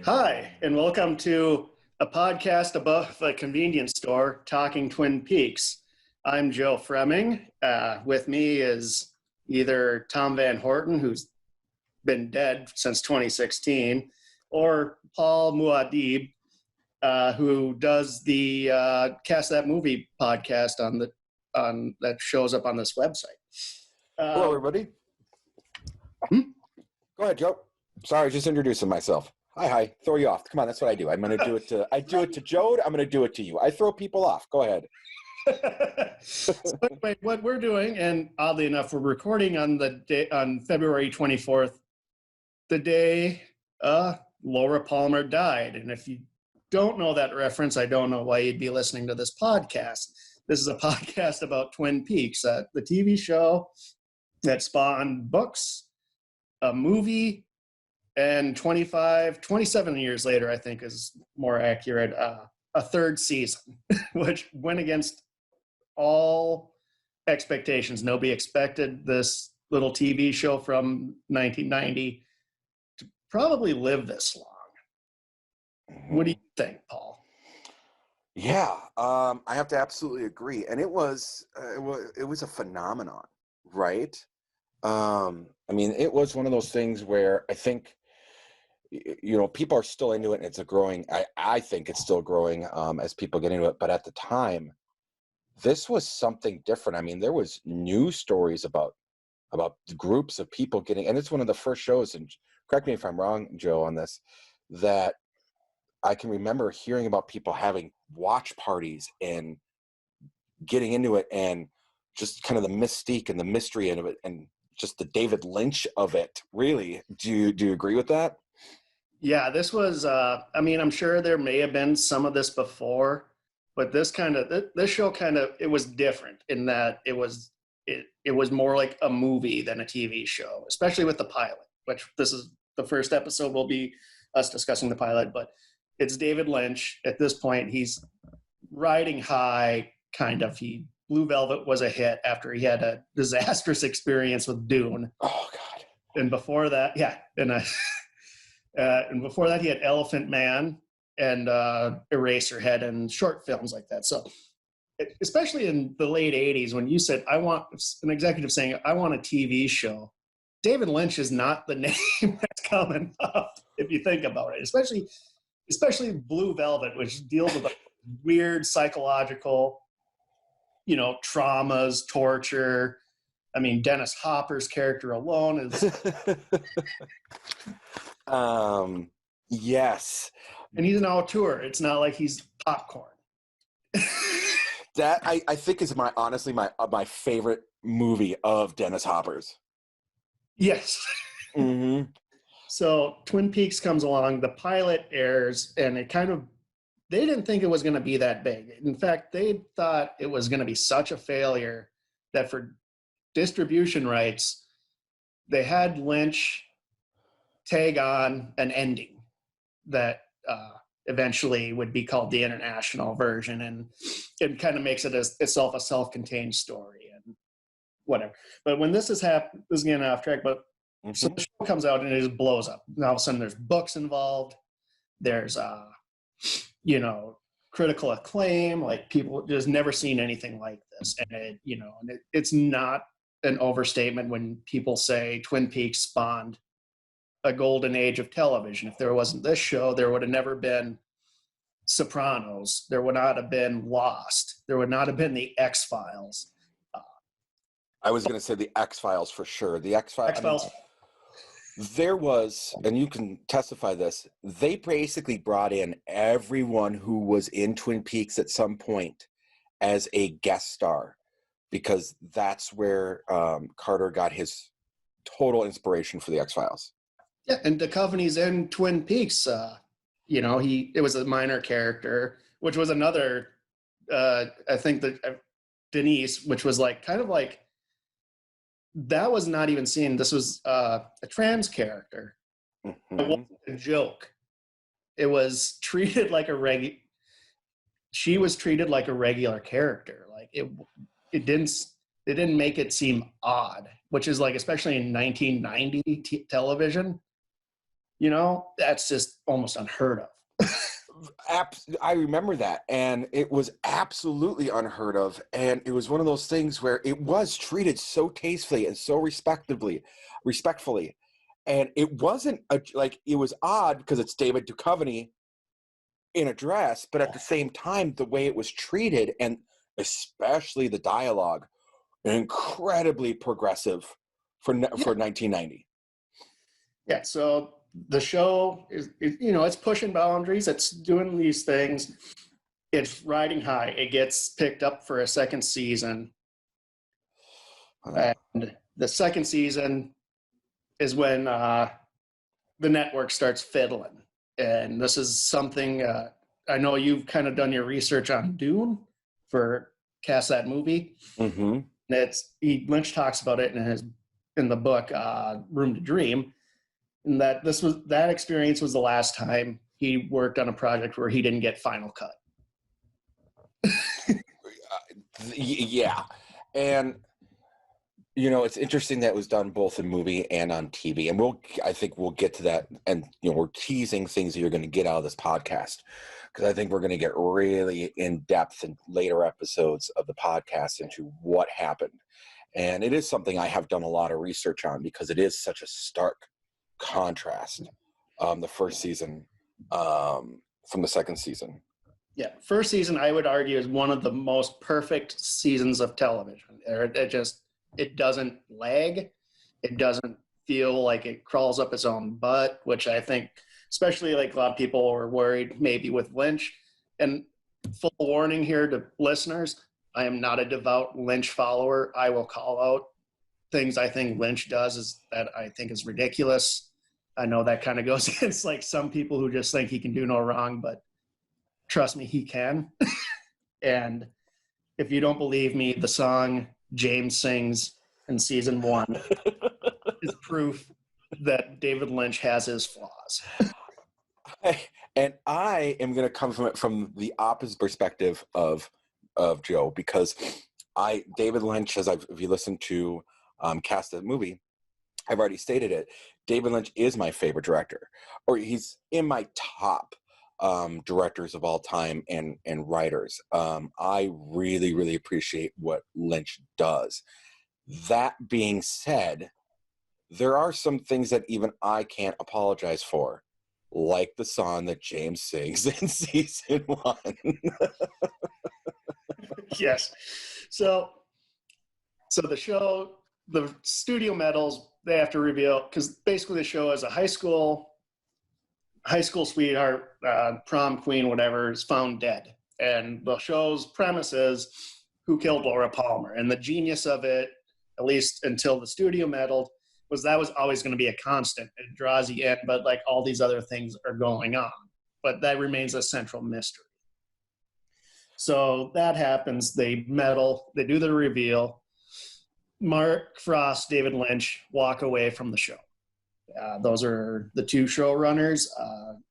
Hi, and welcome to a podcast above a convenience store talking Twin Peaks. I'm Joe Fremming. With me is either Tom Van Horten, who's been dead since 2016, or Paul Muad'Dib, who does the Cast That Movie podcast on that shows up on this website. Hello, everybody. Go ahead, Joe. Sorry, just introducing myself. Hi. Throw you off. Come on, that's what I do. I'm going to do it to. I do it to Joe. I'm going to do it to you. I throw people off. Go ahead. So anyway, what we're doing, and oddly enough, we're recording on February 24th, the day Laura Palmer died. And if you don't know that reference, I don't know why you'd be listening to this podcast. This is a podcast about Twin Peaks, the TV show that spawned books, a movie, and 27 years later, I think is more accurate, a third season, which went against all expectations. Nobody expected this little TV show from 1990 to probably live this long. What do you think, Paul? Yeah, I have to absolutely agree. And it was a phenomenon, right? I mean, it was one of those things where I think, people are still into it, and it's a growing, I think it's still growing as people get into it. But at the time, this was something different. I mean, there was news stories about groups of people getting, and it's one of the first shows, and correct me if I'm wrong, Joe, on this, that I can remember hearing about people having watch parties and getting into it, and just kind of the mystique and the mystery of it, and just the David Lynch of it. Really, do you agree with that? Yeah, this was. I'm sure there may have been some of this before, but this show it was different in that it was more like a movie than a TV show, especially with the pilot. Which this is the first episode will be us discussing the pilot, but it's David Lynch. At this point, he's riding high, kind of. Blue Velvet was a hit after he had a disastrous experience with Dune. Oh, God. And before that, and before that, he had Elephant Man and Eraserhead and short films like that. So, especially in the late 80s, when you said, I want an executive saying, I want a TV show, David Lynch is not the name that's coming up, if you think about it, especially Blue Velvet, which deals with weird psychological, traumas, torture. I mean, Dennis Hopper's character alone is... Yes. And he's an auteur. It's not like he's popcorn. That, I think, is honestly my favorite movie of Dennis Hopper's. Yes. Mm-hmm. So Twin Peaks comes along, the pilot airs, and they didn't think it was going to be that big. In fact, they thought it was going to be such a failure that for distribution rights, they had Lynch tag on an ending that eventually would be called the international version, and it kind of makes it itself a self-contained story and whatever. But when this is getting off track, but so the show comes out and it just blows up. And all of a sudden there's books involved. There's, critical acclaim, like people just never seen anything like this. And it's not an overstatement when people say Twin Peaks spawned a golden age of television. If there wasn't this show, there would have never been Sopranos. There would not have been Lost. There would not have been the X-Files. I was going to say the X-Files for sure. The X-Files. There was, and you can testify this, they basically brought in everyone who was in Twin Peaks at some point as a guest star, because that's where Carter got his total inspiration for the X-Files. Yeah, and Duchovny's in Twin Peaks. It was a minor character, which was another, I think that Denise, which was that was not even seen. This was a trans character. Mm-hmm. It wasn't a joke. It was treated like she was treated like a regular character. Like it didn't make it seem odd, which is especially in 1990 television, That's just almost unheard of. I remember that, and it was absolutely unheard of. And it was one of those things where it was treated so tastefully and so respectfully. And it wasn't it was odd because it's David Duchovny in a dress, but at the same time, the way it was treated, and especially the dialogue, incredibly progressive for 1990. Yeah, so the show is it's pushing boundaries, it's doing these things, it's riding high. It gets picked up for a second season, and the second season is when the network starts fiddling. And this is something I know you've kind of done your research on Dune for Cast That Movie. Mm-hmm. Lynch talks about it in the book Room to Dream, and that experience was the last time he worked on a project where he didn't get final cut. Yeah, and it's interesting that it was done both in movie and on TV, and I think we'll get to that. And we're teasing things that you're going to get out of this podcast, because I think we're going to get really in depth in later episodes of the podcast into what happened. And it is something I have done a lot of research on, because it is such a stark contrast, the first season from the second season. Yeah, first season I would argue is one of the most perfect seasons of television. It doesn't lag, it doesn't feel like it crawls up its own butt, which I think, especially like a lot of people were worried maybe with Lynch. And full warning here to listeners, I am not a devout Lynch follower. I will call out things I think Lynch does that I think is ridiculous. I know that kind of goes against like some people who just think he can do no wrong, but trust me, he can. And if you don't believe me, the song James sings in season 1 is proof that David Lynch has his flaws. And I am going to come from it from the opposite perspective of Joe, because David Lynch, if you listen to Cast That Movie, I've already stated it. David Lynch is my favorite director, or he's in my top directors of all time and writers. I really, really appreciate what Lynch does. That being said, there are some things that even I can't apologize for, like the song that James sings in season 1. Yes. So the studio medals, they have to reveal, because basically the show is a high school sweetheart, prom queen, whatever, is found dead. And the show's premise is who killed Laura Palmer. And the genius of it, at least until the studio meddled, was that was always going to be a constant. It draws you in, but like all these other things are going on. But that remains a central mystery. So that happens. They meddle. They do the reveal. Mark Frost, David Lynch walk away from the show. Those are the two showrunners.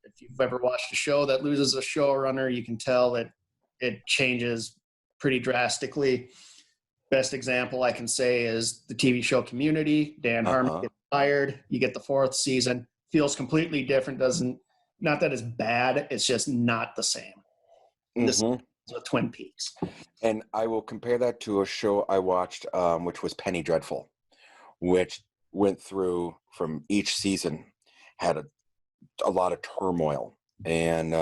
If you've ever watched a show that loses a showrunner, you can tell that it changes pretty drastically. Best example I can say is the TV show Community. Dan Harmon gets fired. You get the 4th season. Feels completely different. Not that it's bad. It's just not the same. Mm-hmm. This is with Twin Peaks. And I will compare that to a show I watched, which was Penny Dreadful, which went through from each season, had a lot of turmoil. And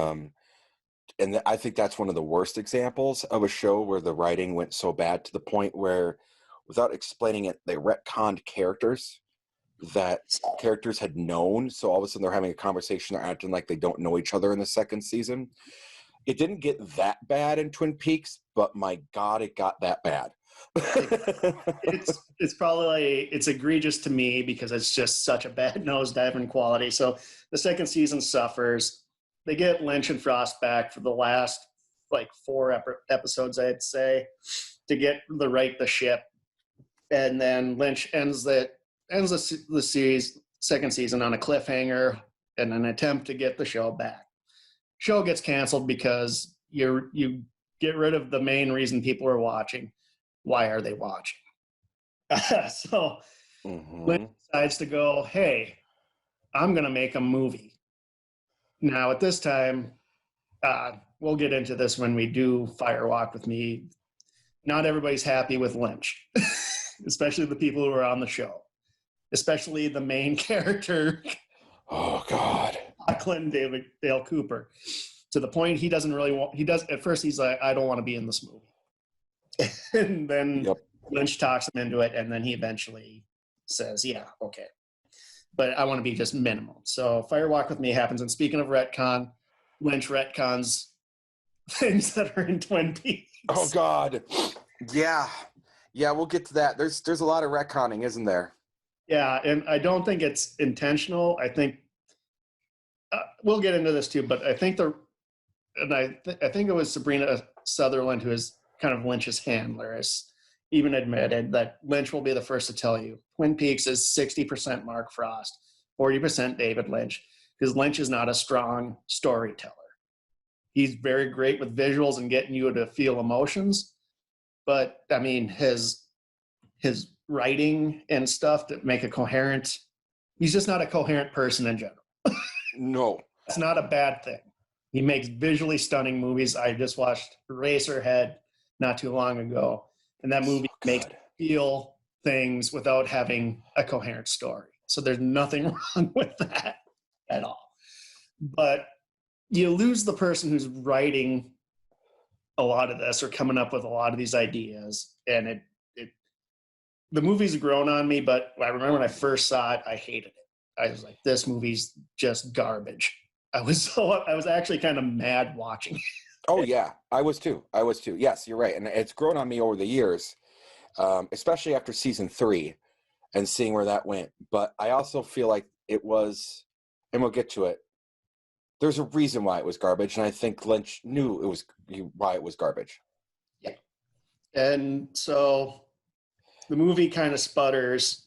I think that's one of the worst examples of a show where the writing went so bad to the point where, without explaining it, they retconned characters that characters had known. So all of a sudden they're having a conversation, they're acting like they don't know each other in the second season. It didn't get that bad in Twin Peaks, but my God, it got that bad. It's probably, it's egregious to me because it's just such a bad nosedive in quality. So the second season suffers. They get Lynch and Frost back for the last like 4 episodes, I'd say, to get the ship. And then Lynch ends the series, second season, on a cliffhanger and an attempt to get the show back. Show gets canceled because you get rid of the main reason people are watching. Why are they watching? So Lynch decides to go, hey, I'm going to make a movie. Now, at this time, we'll get into this when we do Fire Walk with Me. Not everybody's happy with Lynch, especially the people who are on the show, especially the main character. Oh, God. Lachlan Dale Cooper, to the point he doesn't really want, he does, at first he's like, I don't want to be in this movie. And then Lynch talks him into it, and then he eventually says, yeah, okay. But I want to be just minimal. So Fire Walk with Me happens, and speaking of retcon, Lynch retcons things that are in Twin Peaks. Oh, God. Yeah. Yeah, we'll get to that. There's a lot of retconning, isn't there? Yeah, and I don't think it's intentional. I think we'll get into this too, but I think I think it was Sabrina Sutherland who is kind of Lynch's handler, has even admitted that Lynch will be the first to tell you Twin Peaks is 60% Mark Frost, 40% David Lynch, because Lynch is not a strong storyteller. He's very great with visuals and getting you to feel emotions, but I mean his writing and stuff that make a coherent. He's just not a coherent person in general. No. It's not a bad thing. He makes visually stunning movies. I just watched Eraserhead not too long ago, and that movie makes you feel things without having a coherent story. So there's nothing wrong with that at all. But you lose the person who's writing a lot of this or coming up with a lot of these ideas, and the movie's grown on me, but I remember when I first saw it, I hated it. I was like, this movie's just garbage. I was actually kind of mad watching it. Oh, yeah. I was too. Yes, you're right. And it's grown on me over the years, especially after season 3 and seeing where that went. But I also feel like it was, and we'll get to it, there's a reason why it was garbage. And I think Lynch knew why it was garbage. Yeah. And so the movie kind of sputters.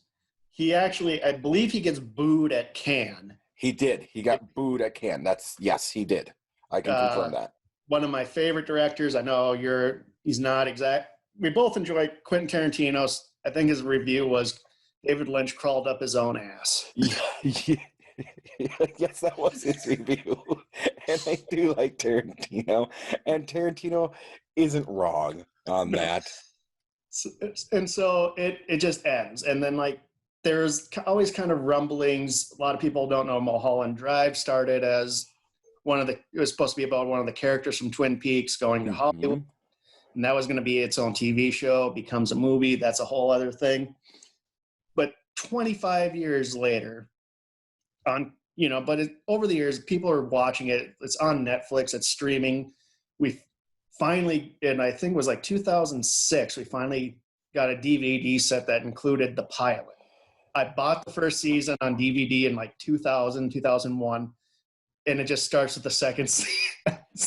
He actually, I believe he gets booed at Cannes. He did. He got booed at Cannes. Yes, he did. I can confirm that. One of my favorite directors. I know he's not exact. We both enjoy Quentin Tarantino's. I think his review was David Lynch crawled up his own ass. Yeah. Yes, that was his review. And I do like Tarantino. And Tarantino isn't wrong on that. And so it just ends. And then there's always kind of rumblings. A lot of people don't know Mulholland Drive started as it was supposed to be about one of the characters from Twin Peaks going to Hollywood. And that was going to be its own TV show, becomes a movie. That's a whole other thing. But 25 years later, over the years, people are watching it. It's on Netflix. It's streaming. We finally, and I think it was 2006, we finally got a DVD set that included the pilot. I bought the first season on DVD in 2000, 2001, and it just starts with the second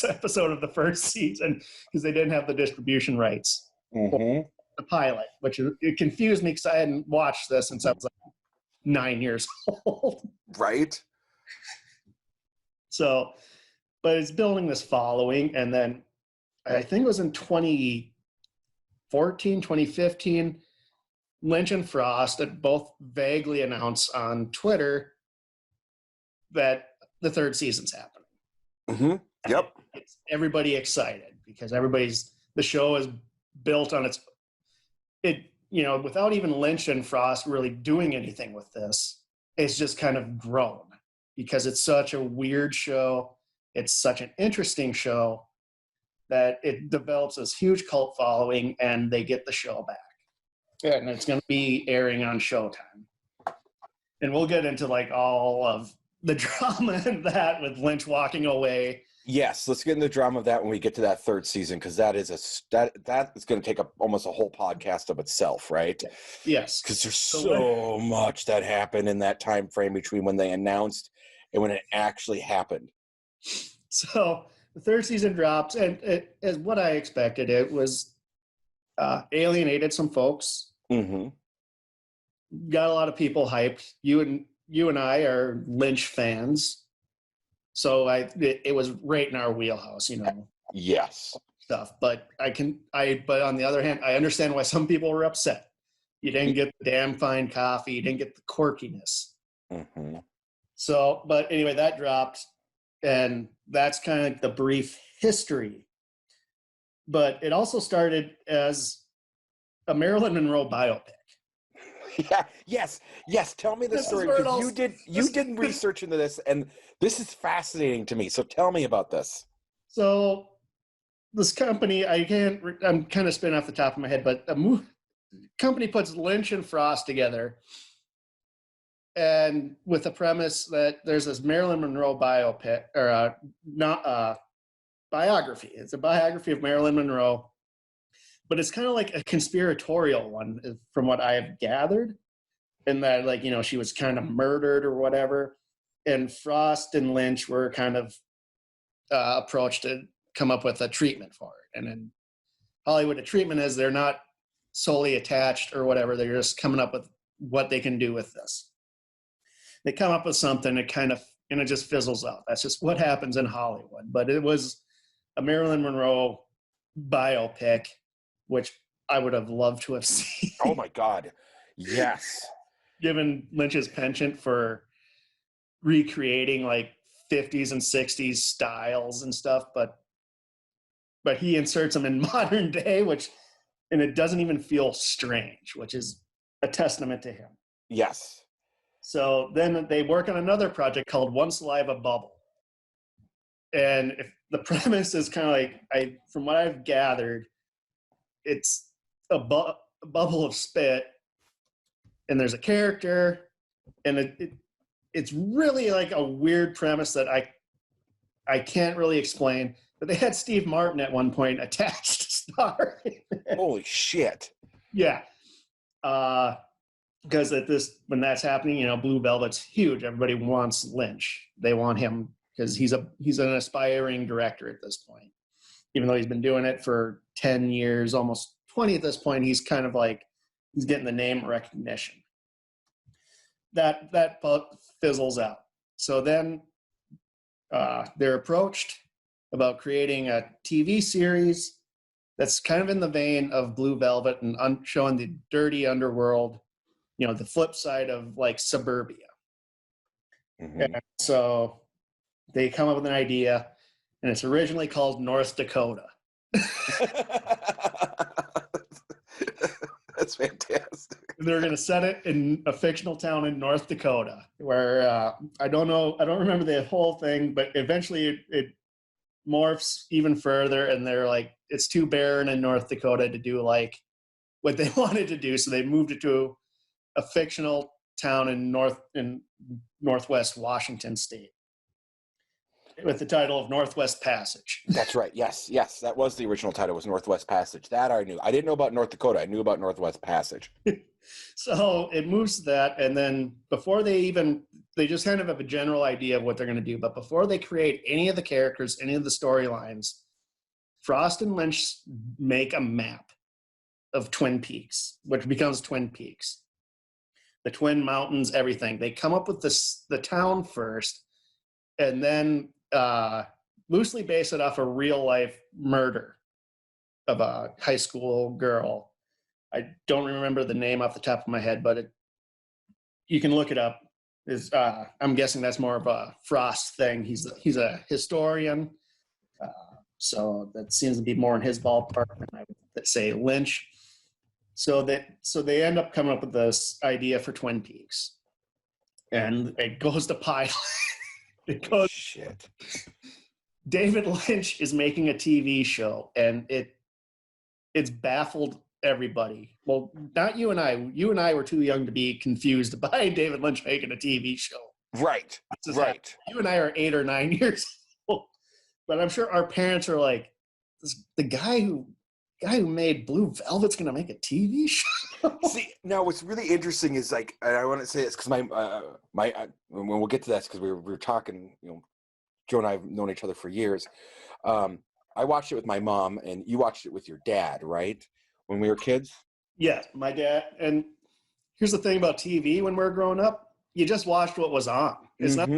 episode of the first season because they didn't have the distribution rights for the pilot, which it confused me because I hadn't watched this since I was 9 years old. Right. So, but it's building this following, and then I think it was in 2014, 2015, Lynch and Frost had both vaguely announced on Twitter that the third season's happening. Mm-hmm. Yep. It's everybody excited because the show is built on without even Lynch and Frost really doing anything with this, it's just kind of grown because it's such a weird show. It's such an interesting show that it develops this huge cult following, and they get the show back. And it's going to be airing on Showtime. And we'll get into all of the drama in that with Lynch walking away. Yes, let's get into the drama of that when we get to that third season, because that is that is going to take up almost a whole podcast of itself, right? Yes. Because there's so much that happened in that time frame between when they announced and when it actually happened. So the third season drops, and it, as what I expected, it was alienated some folks. Mm-hmm. Got a lot of people hyped. You and I are Lynch fans, so it was right in our wheelhouse, Yes. Stuff. But but on the other hand, I understand why some people were upset. You didn't get the damn fine coffee. You didn't get the quirkiness. Mm-hmm. So, but anyway, that dropped, and that's kind of the brief history. But it also started as a Marilyn Monroe biopic. Yeah, yes. Tell me the This is story where it because all you did research into this, and this is fascinating to me. So tell me about this. So this company, I'm kind of spinning off the top of my head, but a company puts Lynch and Frost together, and with the premise that there's this Marilyn Monroe biopic, or not biography. It's a biography of Marilyn Monroe, but it's kind of like a conspiratorial one, from what I have gathered, in that, like, she was kind of murdered or whatever, and Frost and Lynch were kind of approached to come up with a treatment for it. And in Hollywood, a treatment is they're not solely attached or whatever. They're just coming up with what they can do with this. They come up with something, it just fizzles out. That's just what happens in Hollywood. But it was a Marilyn Monroe biopic, which I would have loved to have seen. Oh my God. Yes. Given Lynch's penchant for recreating like 50s and 60s styles and stuff, but he inserts them in modern day, and it doesn't even feel strange, which is a testament to him. Yes. So then they work on another project called One Saliva Bubble. And if the premise is kind of like, from what I've gathered, it's a bubble of spit, and there's a character, and it's really like a weird premise that I can't really explain. But they had Steve Martin at one point attached to star. Holy shit. Yeah. Because when that's happening, Blue Velvet's huge. Everybody wants Lynch. They want him because he's an aspiring director at this point. Even though he's been doing it for 10 years, almost 20 at this point, he's kind of like, he's getting the name recognition. That fizzles out. So then they're approached about creating a TV series that's kind of in the vein of Blue Velvet and showing the dirty underworld, the flip side of like suburbia. Mm-hmm. And so they come up with an idea, and it's originally called North Dakota. That's fantastic. They're going to set it in a fictional town in North Dakota, where I don't remember the whole thing, but eventually it morphs even further, and they're like, it's too barren in North Dakota to do like what they wanted to do, so they moved it to a fictional town in Northwest Washington State with the title of Northwest Passage. That's right. Yes. That was the original title, was Northwest Passage. That I knew. I didn't know about North Dakota. I knew about Northwest Passage. So it moves to that, and then before they just kind of have a general idea of what they're going to do, but before they create any of the characters, any of the storylines, Frost and Lynch make a map of Twin Peaks, which becomes Twin Peaks. The Twin Mountains, everything. They come up with the town first, and then loosely base it off a real life murder of a high school girl. I don't remember the name off the top of my head, but you can look it up. I'm guessing that's more of a Frost thing. He's a historian, so that seems to be more in his ballpark than I would say Lynch. So they end up coming up with this idea for Twin Peaks, and it goes to pilot. It goes. Shit. David Lynch is making a TV show, and it's baffled everybody. Well, not you and I. You and I were too young to be confused by David Lynch making a TV show. Right. Right. You and I are 8 or 9 years old, but I'm sure our parents are like, the guy who made Blue Velvet's going to make a TV show. See, now what's really interesting is like, and I want to say this because when we'll get to that, because we were talking, Joe and I have known each other for years. I watched it with my mom, and you watched it with your dad, right? When we were kids? Yeah, my dad. And here's the thing about TV when we were growing up, you just watched what was on. It's not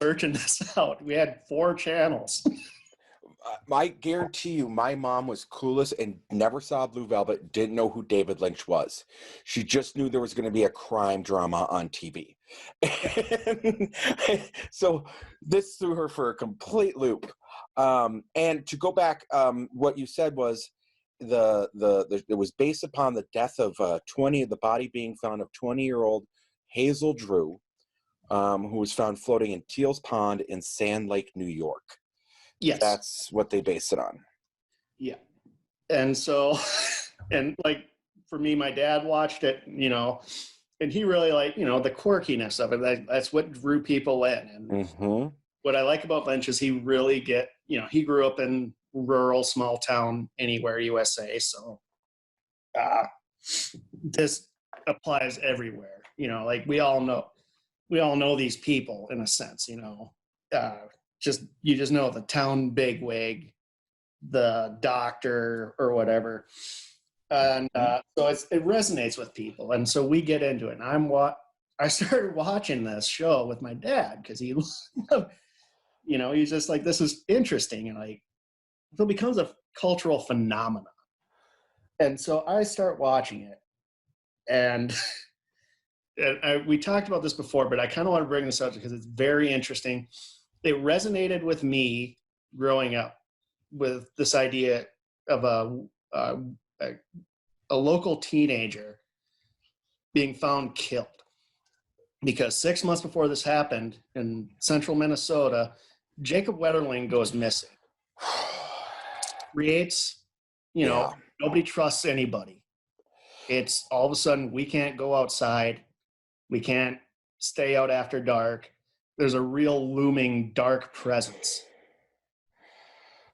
searching this out. We had 4 channels. I guarantee you, my mom was clueless and never saw Blue Velvet, didn't know who David Lynch was. She just knew there was going to be a crime drama on TV. And so this threw her for a complete loop. And to go back, what you said was it was based upon the death of the body being found of 20-year-old Hazel Drew, who was found floating in Teal's Pond in Sand Lake, New York. Yes. That's what they based it on. Yeah. And so, and like for me, my dad watched it, and he really the quirkiness of it. That's what drew people in. And what I like about Lynch is he really he grew up in rural, small town, anywhere, USA. So this applies everywhere. Like we all know these people in a sense, you just know the town bigwig, the doctor or whatever. And so it resonates with people. And so we get into it. And I started watching this show with my dad because he loved, he's just like, this is interesting. And like, it becomes a cultural phenomenon. And so I start watching it. And we talked about this before, but I kind of want to bring this up because it's very interesting. It resonated with me growing up with this idea of a local teenager being found killed. Because 6 months before this happened in central Minnesota, Jacob Wetterling goes missing. Creates, nobody trusts anybody. It's all of a sudden we can't go outside. We can't stay out after dark. There's a real looming dark presence.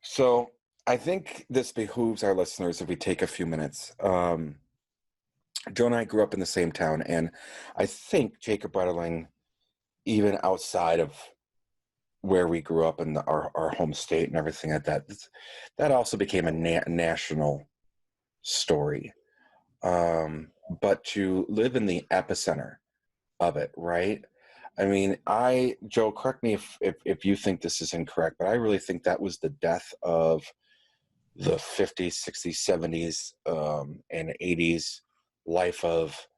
So I think this behooves our listeners if we take a few minutes. Joe and I grew up in the same town, and I think Jacob Wetterling, even outside of where we grew up in our home state and everything like that, that also became a national story. But to live in the epicenter of it, right? I mean, Joe, correct me if you think this is incorrect, but I really think that was the death of the 50s, 60s, 70s, and 80s life of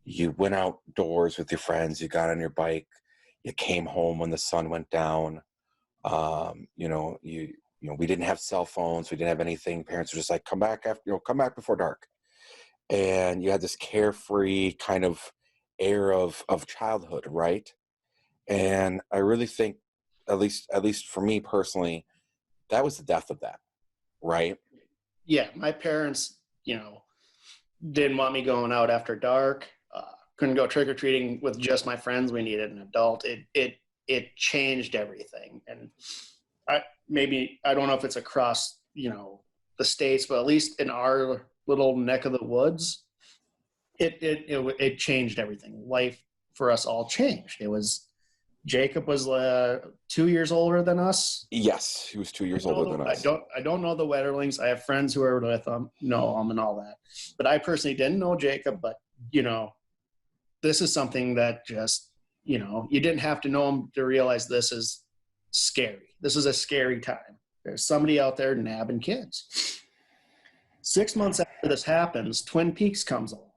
you went outdoors with your friends, you got on your bike, you came home when the sun went down. We didn't have cell phones, we didn't have anything. Parents were just like, come back before dark. And you had this carefree kind of air of childhood, right? And I really think, at least for me personally, that was the death of that, right? Yeah, my parents, didn't want me going out after dark. Couldn't go trick-or-treating with just my friends. We needed an adult. It changed everything. And I don't know if it's across, the states, but at least in our little neck of the woods, it changed everything. Life for us all changed. Jacob was 2 years older than us. Yes, he was 2 years older than us. I don't know the Wetterlings. I have friends who are with them, know them and all that. But I personally didn't know Jacob. But, this is something that just, you didn't have to know him to realize this is scary. This is a scary time. There's somebody out there nabbing kids. 6 months after this happens, Twin Peaks comes along.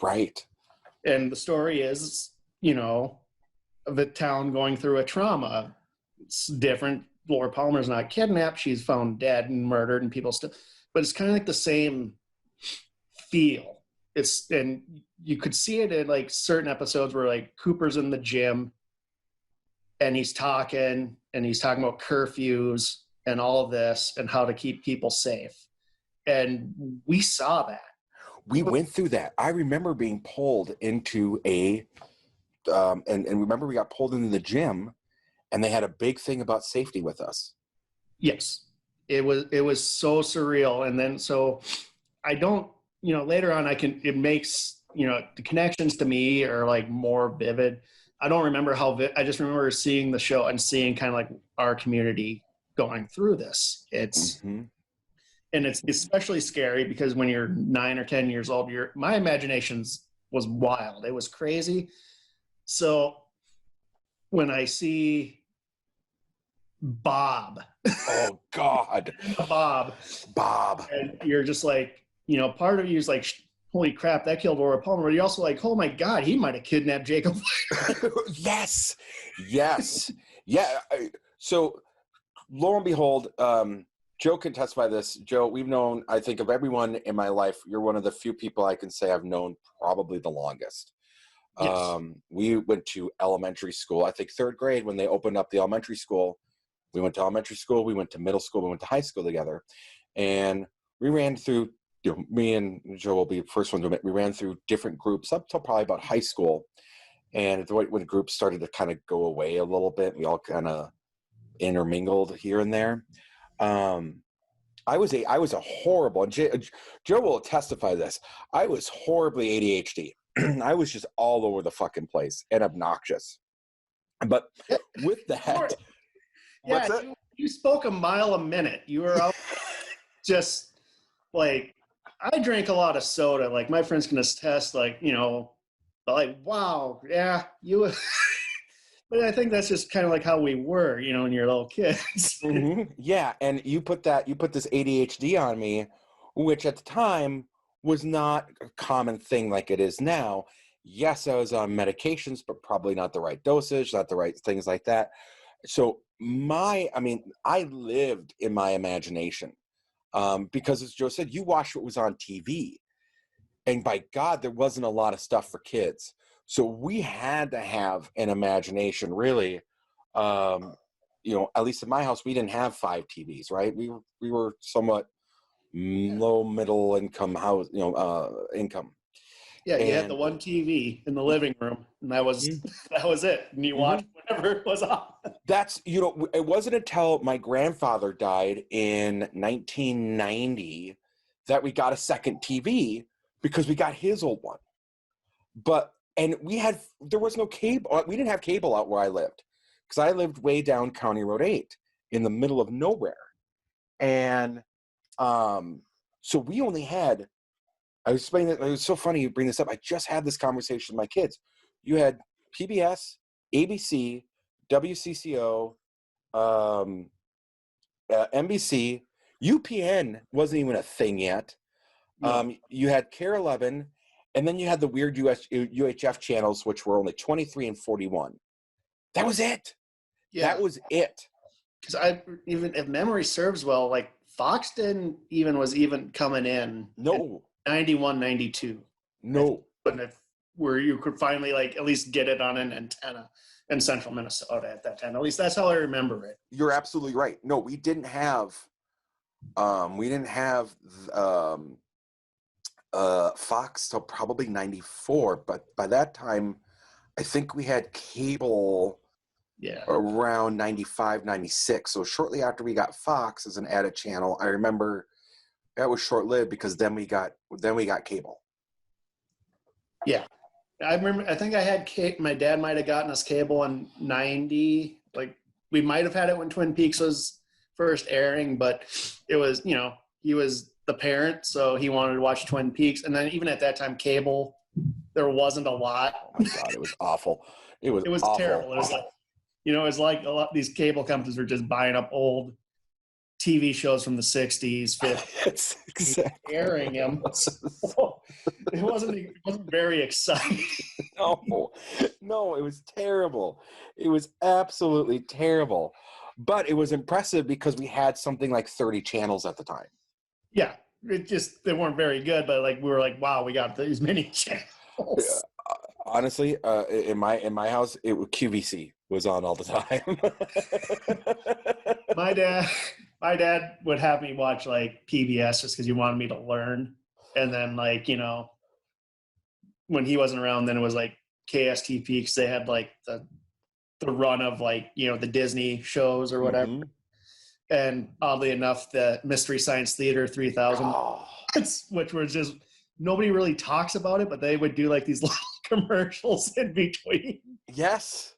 Right. And the story is, of a town going through a trauma. It's different. Laura Palmer's not kidnapped. She's found dead and murdered, and people still, but it's kind of like the same feel. And you could see it in like certain episodes where like Cooper's in the gym and he's talking about curfews and all of this and how to keep people safe. And we saw that. We went through that. I remember being pulled into and remember we got pulled into the gym and they had a big thing about safety with us. Yes. It was so surreal. And then, so I don't, later on it makes, the connections to me are like more vivid. I don't remember I just remember seeing the show and seeing kind of like our community going through this. And it's especially scary because when you're 9 or 10 years old, my imaginations was wild. It was crazy. So when I see Bob. Oh God, Bob. Bob. And you're just like, part of you is like, holy crap, that killed Laura Palmer. But you're also like, oh my God, he might have kidnapped Jacob. Yes, yes, yeah. So lo and behold, Joe can testify this. Joe, we've known, I think, of everyone in my life, you're one of the few people I can say I've known probably the longest. Yes. We went to elementary school, I think 3rd grade when they opened up the elementary school. We went to elementary school, we went to middle school, we went to high school together. And we ran through, me and Joe will be the first one to admit, we ran through different groups up till probably about high school. And when groups started to kind of go away a little bit, we all kind of intermingled here and there. I was a horrible, and Joe will testify this. I was horribly ADHD. I was just all over the fucking place and obnoxious. But with that, yeah, you spoke a mile a minute. You were out just like, I drank a lot of soda. Like my friends can attest, like, like, wow, yeah, you. But I think that's just kind of like how we were, when you're little kids. Mm-hmm. Yeah, and you put this ADHD on me, which at the time was not a common thing like it is now. Yes, I was on medications, but probably not the right dosage, not the right things like that. So I lived in my imagination, because as Joe said, you watched what was on TV, and by God, there wasn't a lot of stuff for kids. So we had to have an imagination, really. At least in my house, we didn't have 5 TVs, right? We were somewhat low middle income house, income. Yeah, you had the one TV in the living room, and that was it. And you watched whatever it was on. That's, it wasn't until my grandfather died in 1990 that we got a second TV, because we got his old one. And there was no cable. We didn't have cable out where I lived, because I lived way down County Road 8 in the middle of nowhere. And so we only had, I was explaining that, it was so funny you bring this up. I just had this conversation with my kids. You had PBS, ABC, WCCO, NBC, UPN wasn't even a thing yet. No. You had Care 11, and then you had the weird UHF channels, which were only 23 and 41. That was it. Yeah. That was it. Because even if memory serves well, like Fox was even coming in. No. 91, 92. No. Where you could finally at least get it on an antenna in central Minnesota at that time. At least that's how I remember it. You're absolutely right. No, we didn't have Fox till probably 94, but by that time I think we had cable around 95, 96. So shortly after we got Fox as an added channel, I remember that was short-lived, because then we got cable. Yeah. I remember, I think I had my dad might have gotten us cable in 90. Like we might have had it when Twin Peaks was first airing, but it was, he was the parent, so he wanted to watch Twin Peaks. And then even at that time, cable, there wasn't a lot. Oh my God, it was awful. It was awful. Terrible. It was like, it was like a lot, these cable companies were just buying up old TV shows from the 60s, 50s, exactly. airing them. So it wasn't very exciting. No, it was terrible. It was absolutely terrible. But it was impressive because we had something like 30 channels at the time. Yeah, they weren't very good, but we were like, wow, we got these many channels. Honestly, in my house, QVC was on all the time. My dad would have me watch PBS just because he wanted me to learn, and then when he wasn't around, then it was KSTP, because they had the run of the Disney shows or whatever. Mm-hmm. And oddly enough, the Mystery Science Theater 3000, which was just, nobody really talks about it, but they would do these little commercials in between. Yes.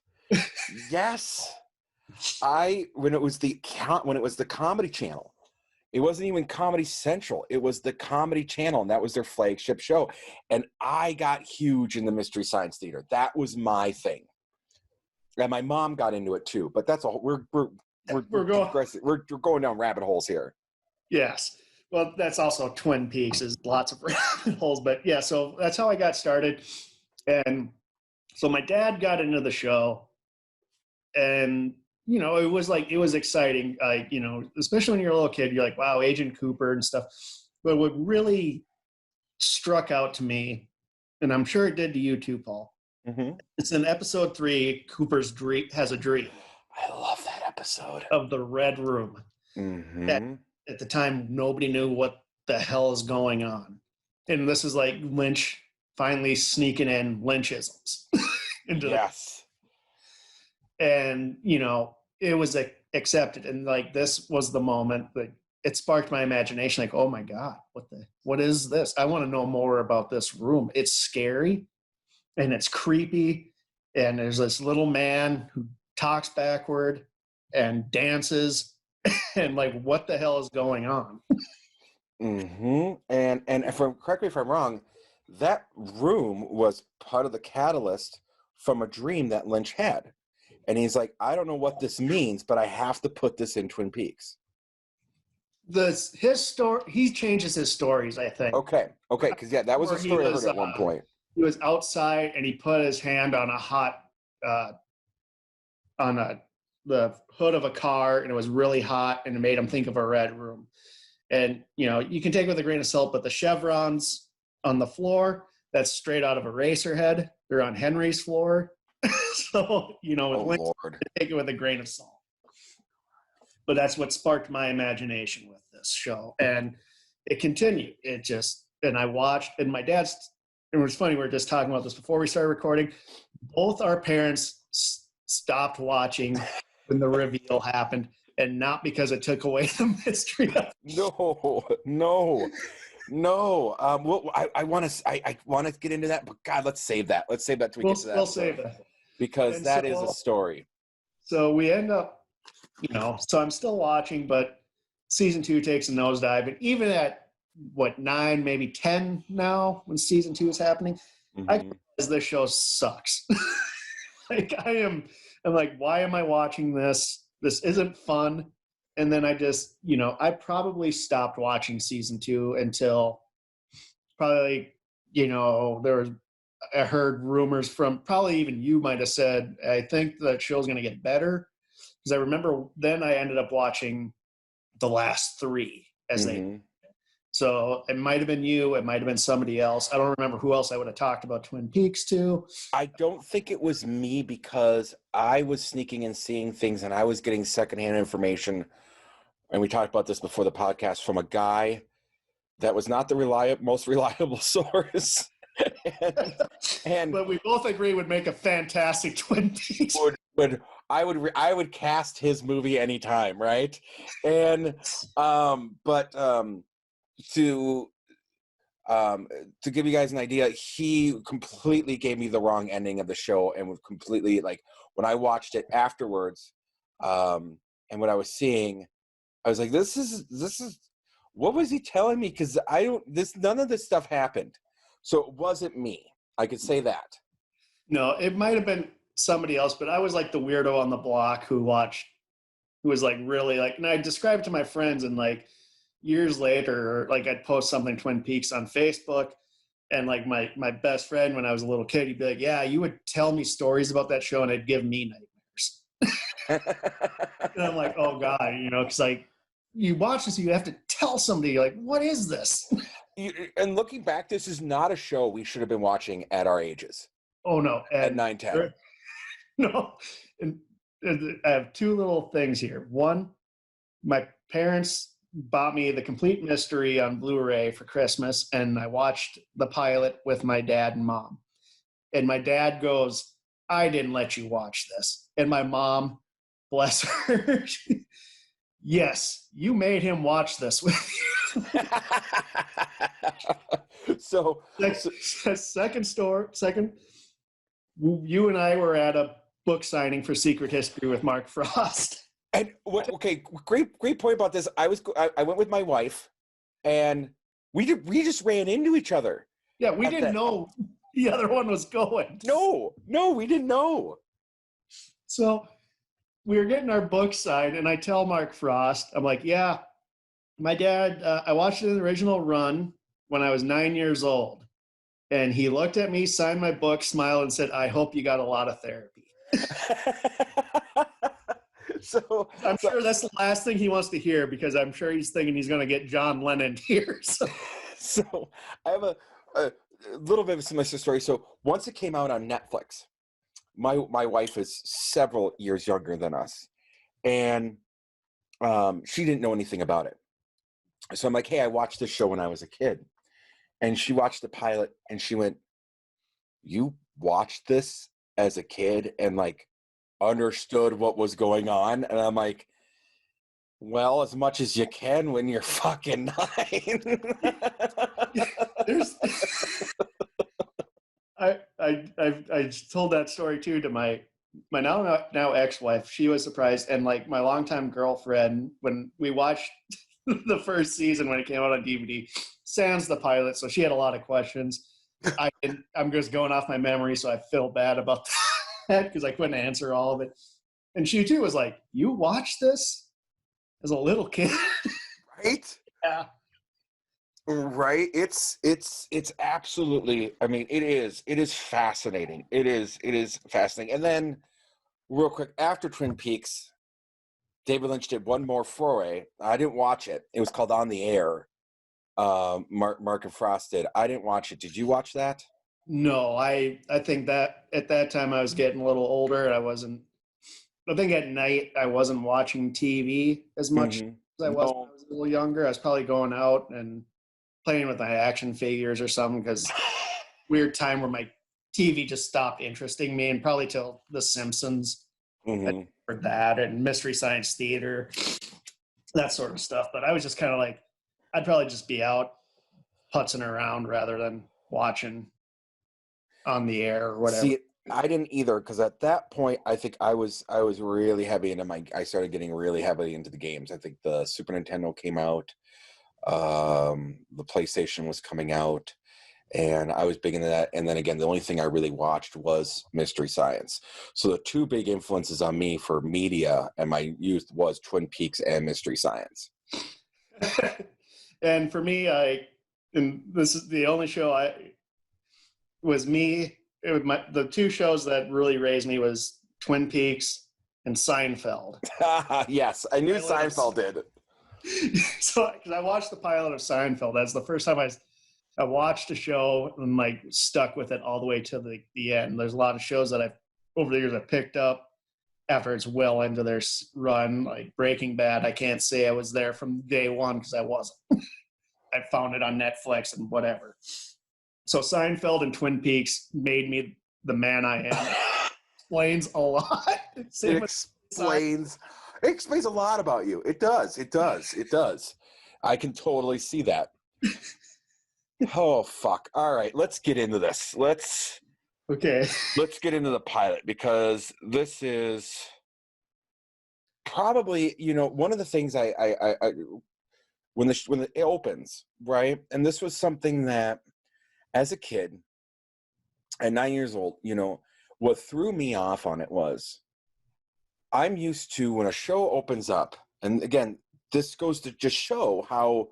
Yes. When it was the Comedy Channel, it wasn't even Comedy Central. It was the Comedy Channel, and that was their flagship show. And I got huge in the Mystery Science Theater. That was my thing. And my mom got into it too. But that's all. We're We're going. we're going down rabbit holes here. Yes. Well, that's also Twin Peaks is lots of rabbit holes, but yeah. So that's how I got started, and so my dad got into the show, and it was exciting. Especially when you're a little kid, you're like, wow, Agent Cooper and stuff. But what really struck out to me, and I'm sure it did to you too, Paul. Mm-hmm. It's in episode 3. Cooper's dream has a dream. I love that episode of the Red Room. Mm-hmm. At the time, nobody knew what the hell is going on, and this is like Lynch finally sneaking in Lynchisms into yes. And it was accepted, and like this was the moment that it sparked my imagination. Like, oh my God, what is this? I want to know more about this room. It's scary, and it's creepy, and there's this little man who talks backward and dances, and like, what the hell is going on? Mm-hmm. And correct me if I'm wrong, that room was part of the catalyst from a dream that Lynch had. And he's like, I don't know what this means, but I have to put this in Twin Peaks. His story, he changes his stories, I think. Okay, because that was a story I heard at one point. He was outside and he put his hand on the hood of a car, and it was really hot, and it made him think of a red room. And you can take it with a grain of salt, but the chevrons on the floor, that's straight out of Eraserhead. They're on Henry's floor. So take it with a grain of salt. But that's what sparked my imagination with this show, and it continued. And I watched, and my dad's. It was funny. We were just talking about this before we started recording. Both our parents stopped watching when the reveal happened, and not because it took away the mystery. No. Well, I want to get into that, but God, let's save that. Let's save that till we get to that. We'll save that because that is a story. So we end up, so I'm still watching, but season 2 takes a nosedive, and even at 9, maybe 10 now, when season 2 is happening, I realize this show sucks. Like I'm like, why am I watching this? This isn't fun. And then I just, I probably stopped watching season 2 until probably, I heard rumors from, probably even you might have said, I think the show's going to get better. Because I remember then I ended up watching the last 3 as they. So it might have been you. It might have been somebody else. I don't remember who else I would have talked about Twin Peaks to. I don't think it was me, because I was sneaking and seeing things, and I was getting secondhand information. And we talked about this before the podcast, from a guy that was not the most reliable source. But we both agree would make a fantastic Twin Peaks. I would cast his movie anytime, right? And to give you guys an idea, he completely gave me the wrong ending of the show, and was completely, like, when I watched it afterwards, and what I was seeing, I was like, this is what was he telling me? Because none of this stuff happened. So it wasn't me. I could say that. No, it might have been somebody else, but I was like the weirdo on the block who was like really like, and I described it to my friends, and like years later, like I'd post something Twin Peaks on Facebook, and like my best friend when I was a little kid, he'd be like, yeah, you would tell me stories about that show and it'd give me nightmares. And I'm like, oh God, because like you watch this, you have to tell somebody, like, what is this? And looking back, this is not a show we should have been watching at our ages. Oh no. At 9, 10. No. And I have 2 little things here. One, my parents bought me The Complete Mystery on Blu-ray for Christmas, and I watched the pilot with my dad and mom. And my dad goes, I didn't let you watch this. And my mom, bless her, yes, you made him watch this with you. So second, you and I were at a book signing for Secret History with Mark Frost. And great point about this. I went with my wife, and we just ran into each other. Yeah, we didn't know the other one was going. No, we didn't know. So we were getting our books signed, and I tell Mark Frost, I'm like, yeah, my dad, I watched it in the original run when I was 9 years old. And he looked at me, signed my book, smiled, and said, I hope you got a lot of therapy. so I'm sure that's the last thing he wants to hear, because I'm sure he's thinking he's going to get John Lennon here. So I have a little bit of a similar story. So once it came out on Netflix, my wife is several years younger than us, and she didn't know anything about it. So I'm like, hey, I watched this show when I was a kid. And she watched the pilot and she went, you watched this as a kid and like understood what was going on? And I'm like, well, as much as you can when you're fucking 9. There's I told that story too to my now ex-wife. She was surprised, and like my longtime girlfriend, when we watched the first season when it came out on DVD, sans the pilot, so she had a lot of questions. I'm just going off my memory, so I feel bad about that because I couldn't answer all of it. And she too was like, "You watched this as a little kid?" Right? Yeah. Right? It's absolutely, I mean, it is fascinating. It is fascinating. And then real quick, after Twin Peaks, David Lynch did one more foray. I didn't watch it. It was called On the Air. Mark and Frost did. I didn't watch it. Did you watch that? No, I think that at that time I was getting a little older. I think at night I wasn't watching TV as much as I was when I was a little younger. I was probably going out and playing with my action figures or something, because weird time where my TV just stopped interesting me, and probably till The Simpsons or that and Mystery Science Theater, that sort of stuff. But I was just kind of like, I'd probably just be out putzing around rather than watching On the Air or whatever. See, I didn't either, because at that point I think I was really heavy into I started getting really heavily into the games. I think the Super Nintendo came out, the PlayStation was coming out, and I was big into that. And then again, the only thing I really watched was Mystery Science. So the two big influences on me for media and my youth was Twin Peaks and Mystery Science. And for me, and this is the only show the two shows that really raised me was Twin Peaks and Seinfeld. Yes, I knew Seinfeld did. So, because I watched the pilot of Seinfeld, that's the first time I watched a show and like stuck with it all the way to the end. There's a lot of shows that over the years I've picked up after it's well into their run, like Breaking Bad. I can't say I was there from day one because I wasn't. I found it on Netflix and whatever. So Seinfeld and Twin Peaks made me the man I am. Explains a lot. It explains a lot about you. It does. I can totally see that. Oh, fuck. All right, let's get into this. Let's get into the pilot, because this is probably, one of the things I when it opens, right? And this was something that, as a kid, at 9 years old, what threw me off on it was, I'm used to when a show opens up, and again, this goes to just show how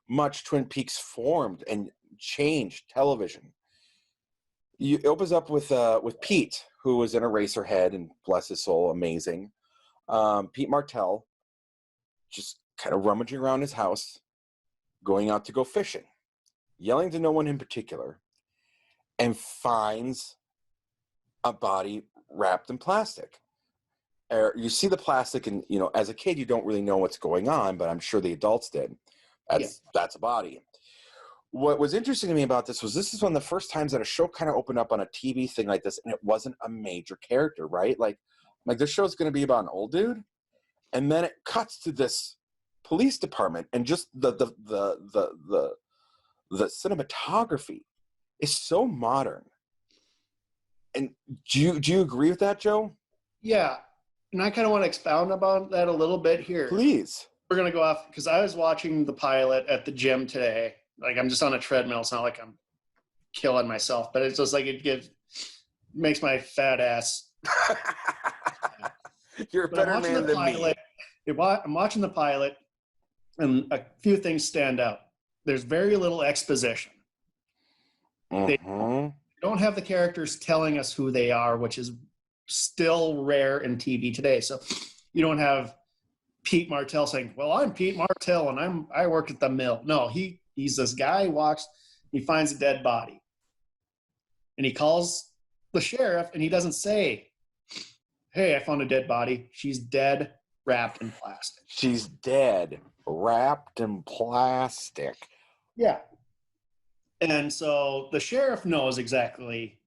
much Twin Peaks formed and changed television. It opens up with Pete, who was in Eraserhead, and bless his soul, amazing. Pete Martell, just kind of rummaging around his house, going out to go fishing, yelling to no one in particular, and finds a body wrapped in plastic. You see the plastic, and as a kid you don't really know what's going on, but I'm sure the adults did. That's a body. What was interesting to me about this is one of the first times that a show kind of opened up on a TV thing like this, and it wasn't a major character, right? Like this show's going to be about an old dude, and then it cuts to this police department, and just the cinematography is so modern. And do you agree with that, Joe? Yeah, and I kind of want to expound about that a little bit here. Please. We're going to go off, because I was watching the pilot at the gym today. Like, I'm just on a treadmill. It's not like I'm killing myself, but it's just like makes my fat ass. You're a But I'm better watching man the than me. pilot. I'm watching the pilot, and a few things stand out. There's very little exposition. They Mm-hmm. don't have the characters telling us who they are, which is still rare in TV today. So you don't have Pete Martell saying, "Well, I'm Pete Martell and I work at the mill." No, he's this guy who walks, he finds a dead body, and he calls the sheriff, and he doesn't say, "Hey, I found a dead body. She's dead, wrapped in plastic." She's dead, wrapped in plastic. Yeah. And so the sheriff knows exactly,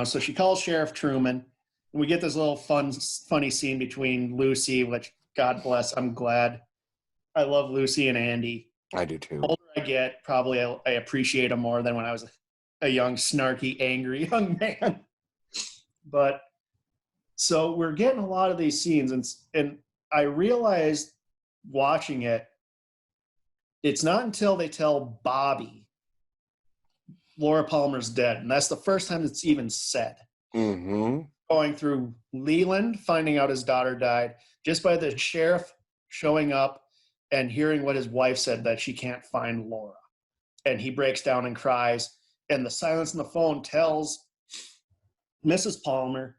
so she calls Sheriff Truman, and we get this little funny scene between Lucy, which, God bless, I'm glad. I love Lucy and Andy. I do too. The older I get, probably I appreciate them more than when I was a young, snarky, angry young man. But so we're getting a lot of these scenes, and I realized watching it, it's not until they tell Bobby Laura Palmer's dead, and that's the first time it's even said. Mm-hmm. Going through Leland, finding out his daughter died, just by the sheriff showing up and hearing what his wife said, that she can't find Laura. And he breaks down and cries, and the silence on the phone tells Mrs. Palmer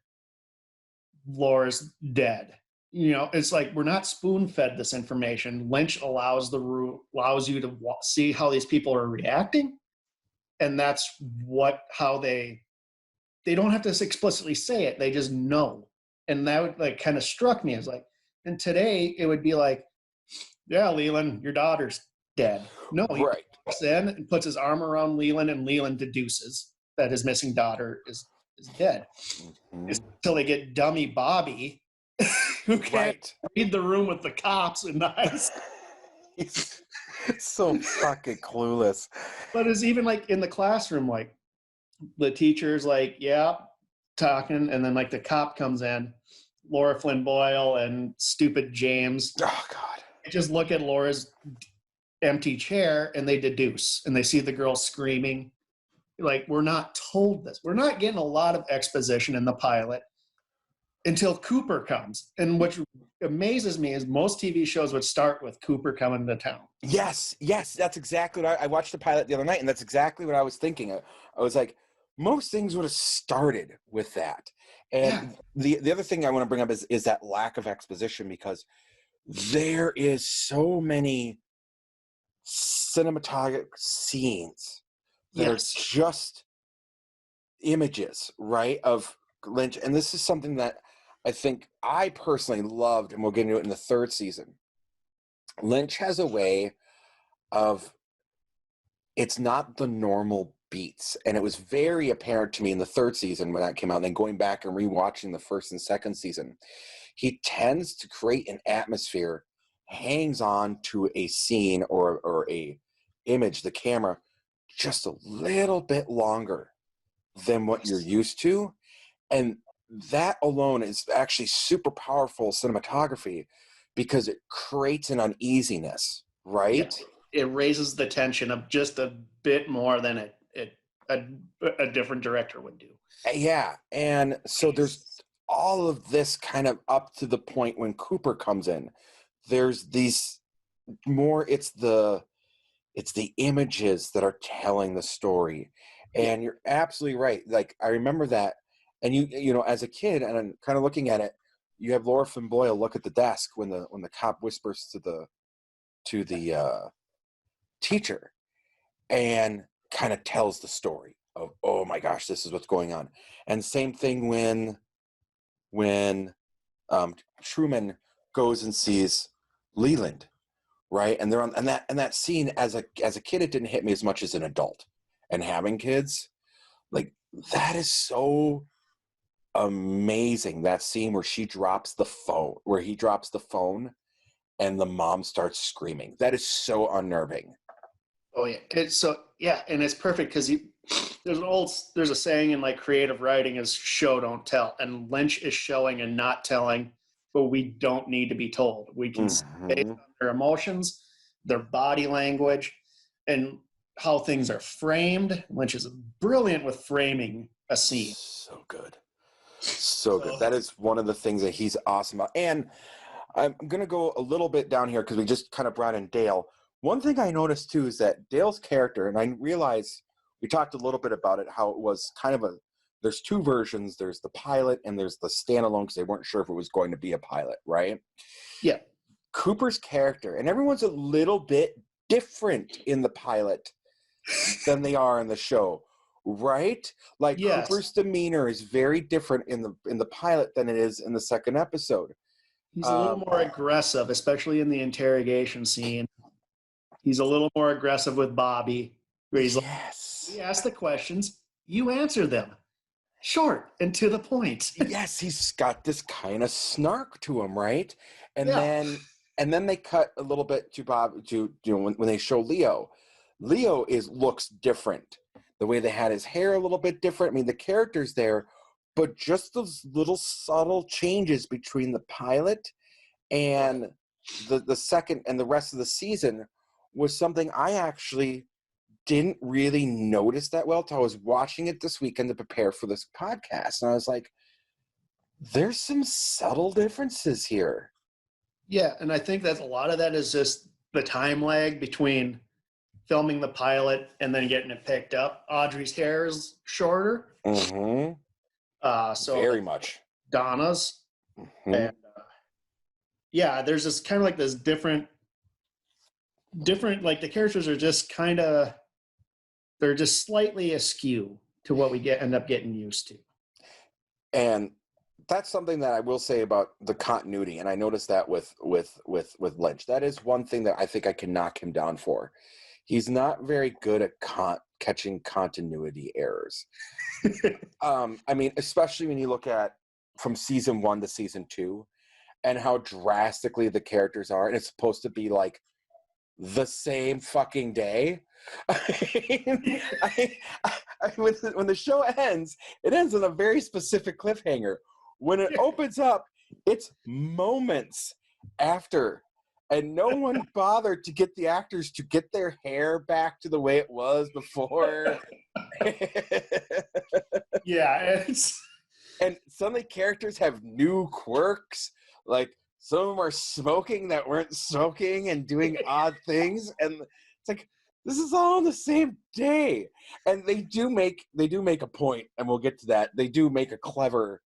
Laura's dead. It's like we're not spoon-fed this information. Lynch allows you to see how these people are reacting, and that's how they don't have to explicitly say it. They just know. And that would kind of struck me as and today it would be like, yeah, Leland, your daughter's dead. No, he walks in and puts his arm around Leland, and Leland deduces that his missing daughter is dead. Mm-hmm. It's until they get dummy Bobby, who can't read the room with the cops in the high school. He's so fucking clueless. But it's even in the classroom, the teacher's talking, and then the cop comes in, Laura Flynn Boyle and stupid James. Oh God. They just look at Laura's empty chair and they deduce, and they see the girl screaming. We're not told this. We're not getting a lot of exposition in the pilot until Cooper comes. And what amazes me is most TV shows would start with Cooper coming to town. Yes, that's exactly what I watched the pilot the other night, and that's exactly what I was thinking. I was like, most things would have started with that. And the other thing I want to bring up is that lack of exposition, because there is so many cinematographic scenes that are just images, right, of Lynch. And this is something that I think I personally loved, and we'll get into it in the third season. Lynch has a way of, it's not the normal beats, and it was very apparent to me in the third season when that came out, and then going back and rewatching the first and second season. He tends to create an atmosphere, hangs on to a scene or a image, the camera, just a little bit longer than what you're used to, and that alone is actually super powerful cinematography, because it creates an uneasiness, right? It raises the tension of just a bit more than a different director would do. Yeah, and so there's all of this kind of up to the point when Cooper comes in. There's these more, it's the images that are telling the story. And you're absolutely right. I remember that, and you know, as a kid, and I'm kind of looking at it, you have Laura Flynn Boyle look at the desk when the cop whispers to the teacher, and kind of tells the story of, oh my gosh, this is what's going on. And same thing when Truman goes and sees Leland, right? And they're on, and that scene, as a kid, it didn't hit me as much as an adult. And having kids, that is so amazing. That scene where he drops the phone and the mom starts screaming. That is so unnerving. Oh yeah, and it's perfect because there's a saying in creative writing is show don't tell, and Lynch is showing and not telling, but we don't need to be told. We can see based on their emotions, their body language, and how things are framed. Lynch is brilliant with framing a scene. So good. So good. That is one of the things that he's awesome about. And I'm going to go a little bit down here because we just kind of brought in Dale. One thing I noticed too is that Dale's character, and I realize we talked a little bit about it, how it was kind of there's two versions. There's the pilot and there's the standalone because they weren't sure if it was going to be a pilot, right? Yeah. Cooper's character, and everyone's a little bit different in the pilot than they are in the show, right? Like Yes. Cooper's demeanor is very different in the pilot than it is in the second episode. He's a little more aggressive, especially in the interrogation scene. He's a little more aggressive with Bobby. Where he's yes. Like, we ask the questions, you answer them. Short and to the point. Yes, he's got this kind of snark to him, right? And then they cut a little bit to Bob to when they show Leo. Leo looks different. The way they had his hair a little bit different. I mean, the character's there, but just those little subtle changes between the pilot and the second and the rest of the season was something I actually didn't really notice that well until I was watching it this weekend to prepare for this podcast. And I was like, there's some subtle differences here. Yeah, and I think that a lot of that is just the time lag between filming the pilot and then getting it picked up. Audrey's hair is shorter. Mm-hmm. So very much. Donna's. Mm-hmm. And yeah, there's this kind of like this different, like the characters are just kind of, they're just slightly askew to what we end up getting used to. And that's something that I will say about the continuity, and I noticed that with Lynch. That is one thing that I think I can knock him down for. He's not very good at catching continuity errors. I mean, especially when you look at from season 1 to season 2, and how drastically the characters are, and it's supposed to be like the same fucking day. When the show ends, it ends on a very specific cliffhanger. When it opens up, it's moments after, and no one bothered to get the actors to get their hair back to the way it was before. Yeah, and some of the characters have new quirks, like some of them are smoking that weren't smoking and doing odd things, and it's like, this is all on the same day. And they do make a point, and we'll get to that. They do make a clever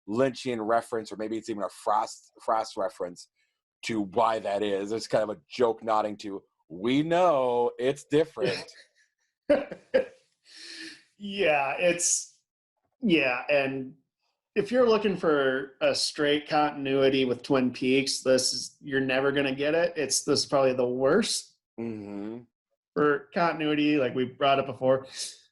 Lynchian reference, or maybe it's even a Frost reference to why that is. It's kind of a joke nodding to, we know it's different. And if you're looking for a straight continuity with Twin Peaks, you're never going to get it. This is probably the worst for continuity. Like we brought up before,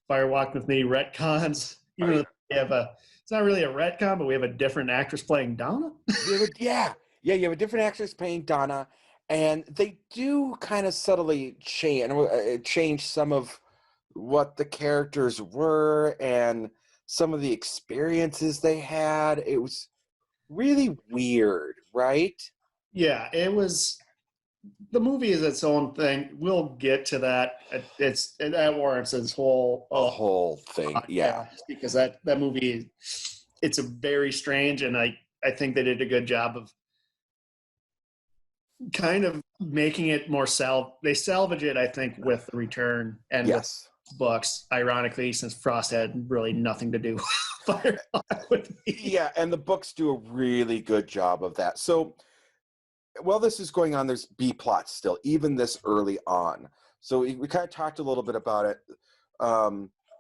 Fire Walk With Me retcons. Even though we have it's not really a retcon, but we have a different actress playing Donna. You have a different actress playing Donna, and they do kind of subtly change some of what the characters were and some of the experiences they had. It was really weird, right? Yeah, it was. The movie is its own thing. We'll get to that. That warrants this whole thing. Yeah, because that movie, it's a very strange, and I think they did a good job of kind of making it more they salvage it, I think, with The Return and with books, ironically, since Frost had really nothing to do with me. Yeah, and the books do a really good job of that. So while this is going on, there's B plots still, even this early on. So we kind of talked a little bit about it.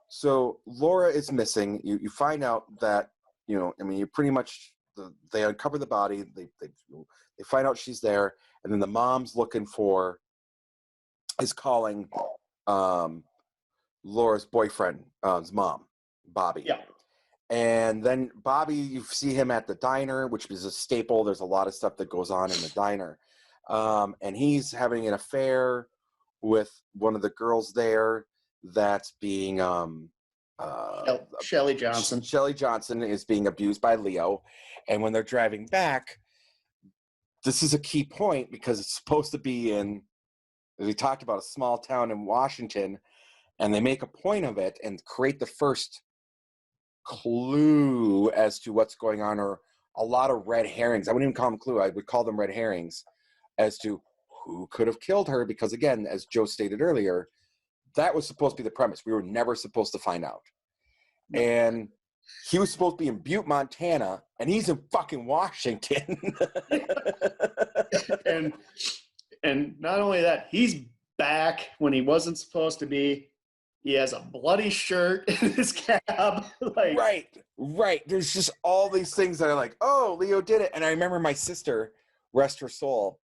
So Laura is missing. You find out that, you pretty much, they uncover the body. They find out she's there. And then the mom's is calling Laura's boyfriend's mom, Bobby. Yeah. And then Bobby, you see him at the diner, which is a staple. There's a lot of stuff that goes on in the diner. And he's having an affair with one of the girls there that's being Shelley Johnson. Shelley Johnson is being abused by Leo. And when they're driving back, this is a key point because it's supposed to be as we talked about, a small town in Washington, and they make a point of it and create the first clue as to what's going on, or a lot of red herrings. I wouldn't even call them clue. I would call them red herrings as to who could have killed her. Because again, as Joe stated earlier, that was supposed to be the premise. We were never supposed to find out. No. And he was supposed to be in Butte, Montana, and he's in fucking Washington. and not only that, he's back when he wasn't supposed to be. He has a bloody shirt in his cab. Like, Right. There's just all these things that are like, oh, Leo did it. And I remember my sister, rest her soul,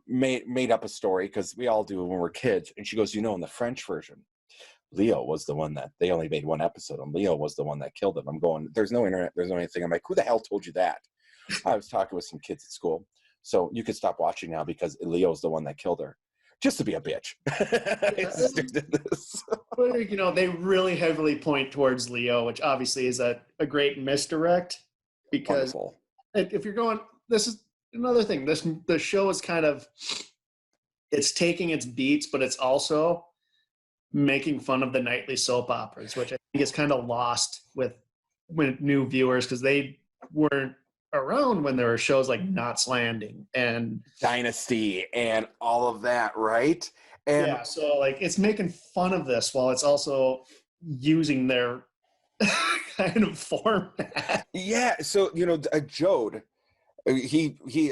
made up a story, because we all do when we're kids. And she goes, in the French version, Leo was the one that they only made one episode, and Leo was the one that killed him. I'm going, there's no internet, there's no anything. I'm like, who the hell told you that? I was talking with some kids at school. So you could stop watching now because Leo's the one that killed her. Just to be a bitch. But, they really heavily point towards Leo, which obviously is a great misdirect, because Wonderful. if you're going, this is another thing. The show is kind of, it's taking its beats, but it's also making fun of the nightly soap operas, which I think is kind of lost with new viewers, because they weren't around when there were shows like Knots Landing and Dynasty and all of that, right? And yeah, so like it's making fun of this while it's also using their kind of format. Yeah, so Jode,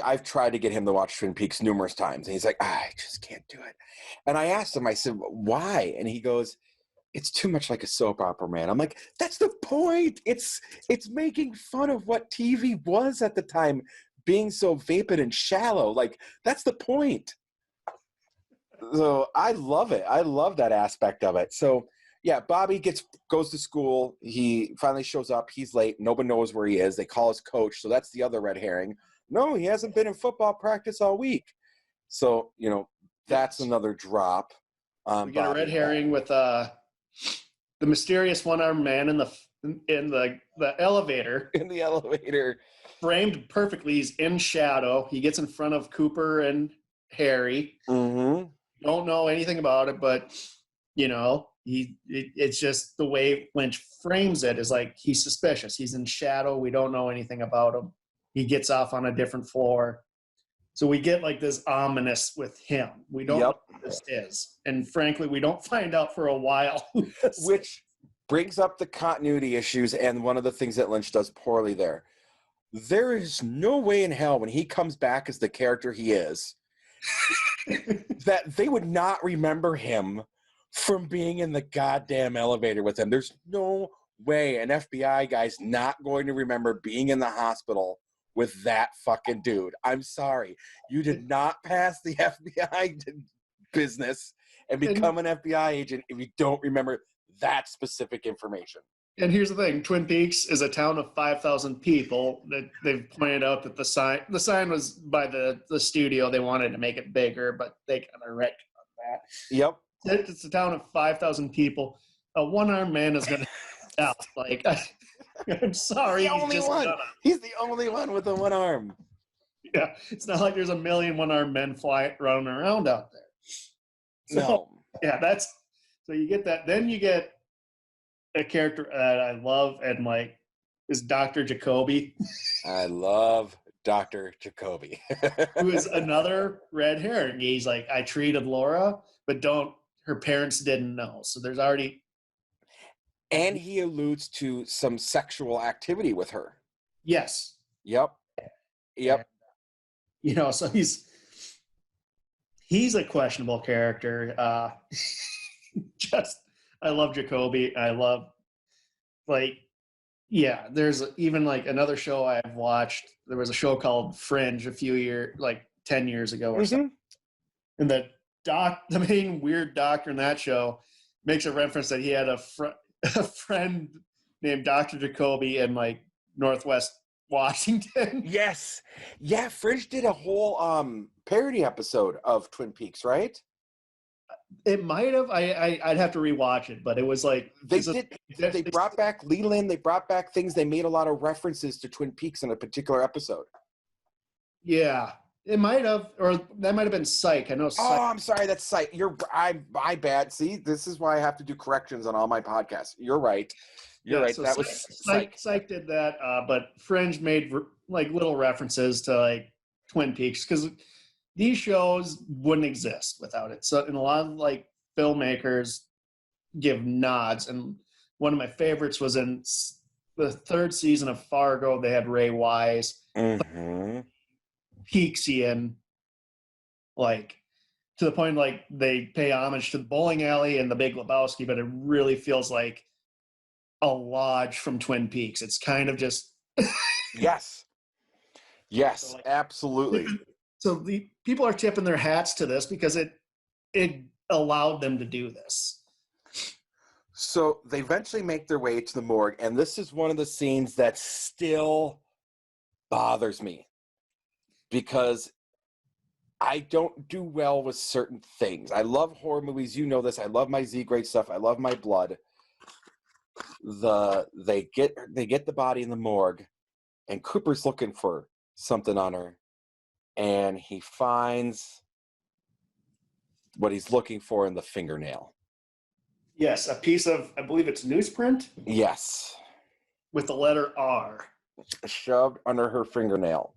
I've tried to get him to watch Twin Peaks numerous times, and he's like, I just can't do it. And I asked him, I said, why? And he goes, it's too much like a soap opera, man. I'm like, that's the point. It's making fun of what TV was at the time, being so vapid and shallow. Like, that's the point. So I love it. I love that aspect of it. So yeah, Bobby goes to school. He finally shows up. He's late. Nobody knows where he is. They call his coach. So that's the other red herring. No, he hasn't been in football practice all week. So, that's another drop. We get a red herring with the mysterious one-armed man in the elevator. In the elevator. Framed perfectly. He's in shadow. He gets in front of Cooper and Harry. Mm-hmm. Don't know anything about it, but, it's just the way Lynch frames it is like he's suspicious. He's in shadow. We don't know anything about him. He gets off on a different floor. So we get like this ominous with him. We don't know what this is. And frankly, we don't find out for a while. Which brings up the continuity issues, and one of the things that Lynch does poorly there. There is no way in hell when he comes back as the character he is that they would not remember him from being in the goddamn elevator with him. There's no way an FBI guy's not going to remember being in the hospital with that fucking dude. I'm sorry. You did not pass the FBI business and become an FBI agent if you don't remember that specific information. And here's the thing. Twin Peaks is a town of 5,000 people. That they've pointed out that the sign was by the studio. They wanted to make it bigger, but they kind of wrecked on that. Yep. It's a town of 5,000 people. A one-armed man is going to out. Like, I'm sorry. He's the only one with the one arm. Yeah. It's not like there's a million one-armed men running around out there. So, no. Yeah, so you get that. Then you get a character that I love and like is Dr. Jacoby. I love Dr. Jacoby. Who is another red herring. He's like, I treated Laura, but her parents didn't know. So there's already. And he alludes to some sexual activity with her. Yes. Yep. And, so he's a questionable character. I love Jacoby. I love, there's even like another show I've watched. There was a show called Fringe 10 years ago or something. And the main weird doctor in that show makes a reference that he had a friend named Dr. Jacoby in like Northwest Washington. Yes. Yeah, Fringe did a whole parody episode of Twin Peaks, right? It might have. I'd have to rewatch it, but it was like they brought back Leland. They brought back things. They made a lot of references to Twin Peaks in a particular episode. Yeah, It might have, or that might have been Psych. I know Psych. Oh, I'm sorry. That's Psych. My bad. See, this is why I have to do corrections on all my podcasts. You're right. You're right. So That was Psych. Psych did that, but Fringe made like little references to like Twin Peaks because these shows wouldn't exist without it. So, and a lot of like filmmakers give nods, and one of my favorites was in the third season of Fargo. They had Ray Wise, Mm-hmm. Peaksian, like to the point like they pay homage to the bowling alley and the Big Lebowski, but it really feels like a lodge from Twin Peaks. It's kind of just Yes. Yes, so, like, absolutely. so the people are tipping their hats to this because it allowed them to do this. So they eventually make their way to the morgue, and this is one of the scenes that still bothers me because I don't do well with certain things. I love horror movies. You know this. I love my Z-grade stuff. I love my blood. They get the body in the morgue, and Cooper's looking for something on her, and he finds what he's looking for in the fingernail. Yes, a piece of, I believe it's newsprint Yes. with the letter R. Shoved under her fingernail.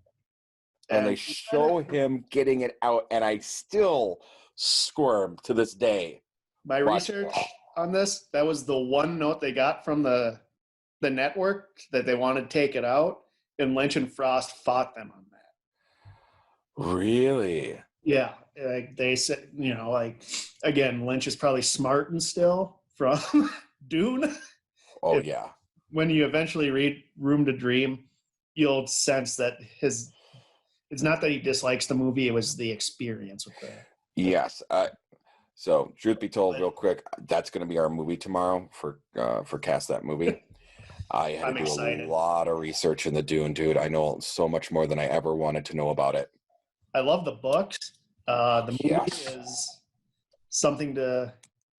And they show him getting it out, and I still squirm to this day. My research on this, that was the one note they got from the network that they wanted to take it out, and Lynch and Frost fought them on that. Really? Yeah, like they said, you know, like again, Lynch is probably smart and still from Dune. Oh, yeah. When you eventually read Room to Dream, you'll sense that it's not that he dislikes the movie, it was the experience with the. Yes. So, truth be told, real quick, that's going to be our movie tomorrow for Cast That Movie. I had to do excited. A lot of research in the Dune, dude. I know so much more than I ever wanted to know about it. I love the books. The movie is something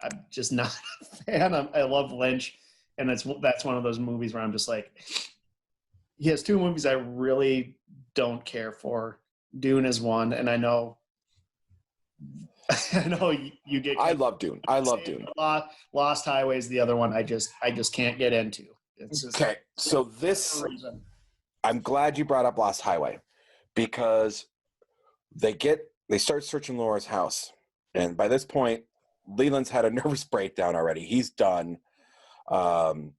I'm just not a fan. I love Lynch, and that's one of those movies where I'm just like, he has two movies I really don't care for. Dune is one, and I know you get. I love Dune. I love Dune. Lost Highway is the other one. I just can't get into. It's just, okay, so I'm glad you brought up Lost Highway because they start searching Laura's house, and by this point, Leland's had a nervous breakdown already. He's done. Laura's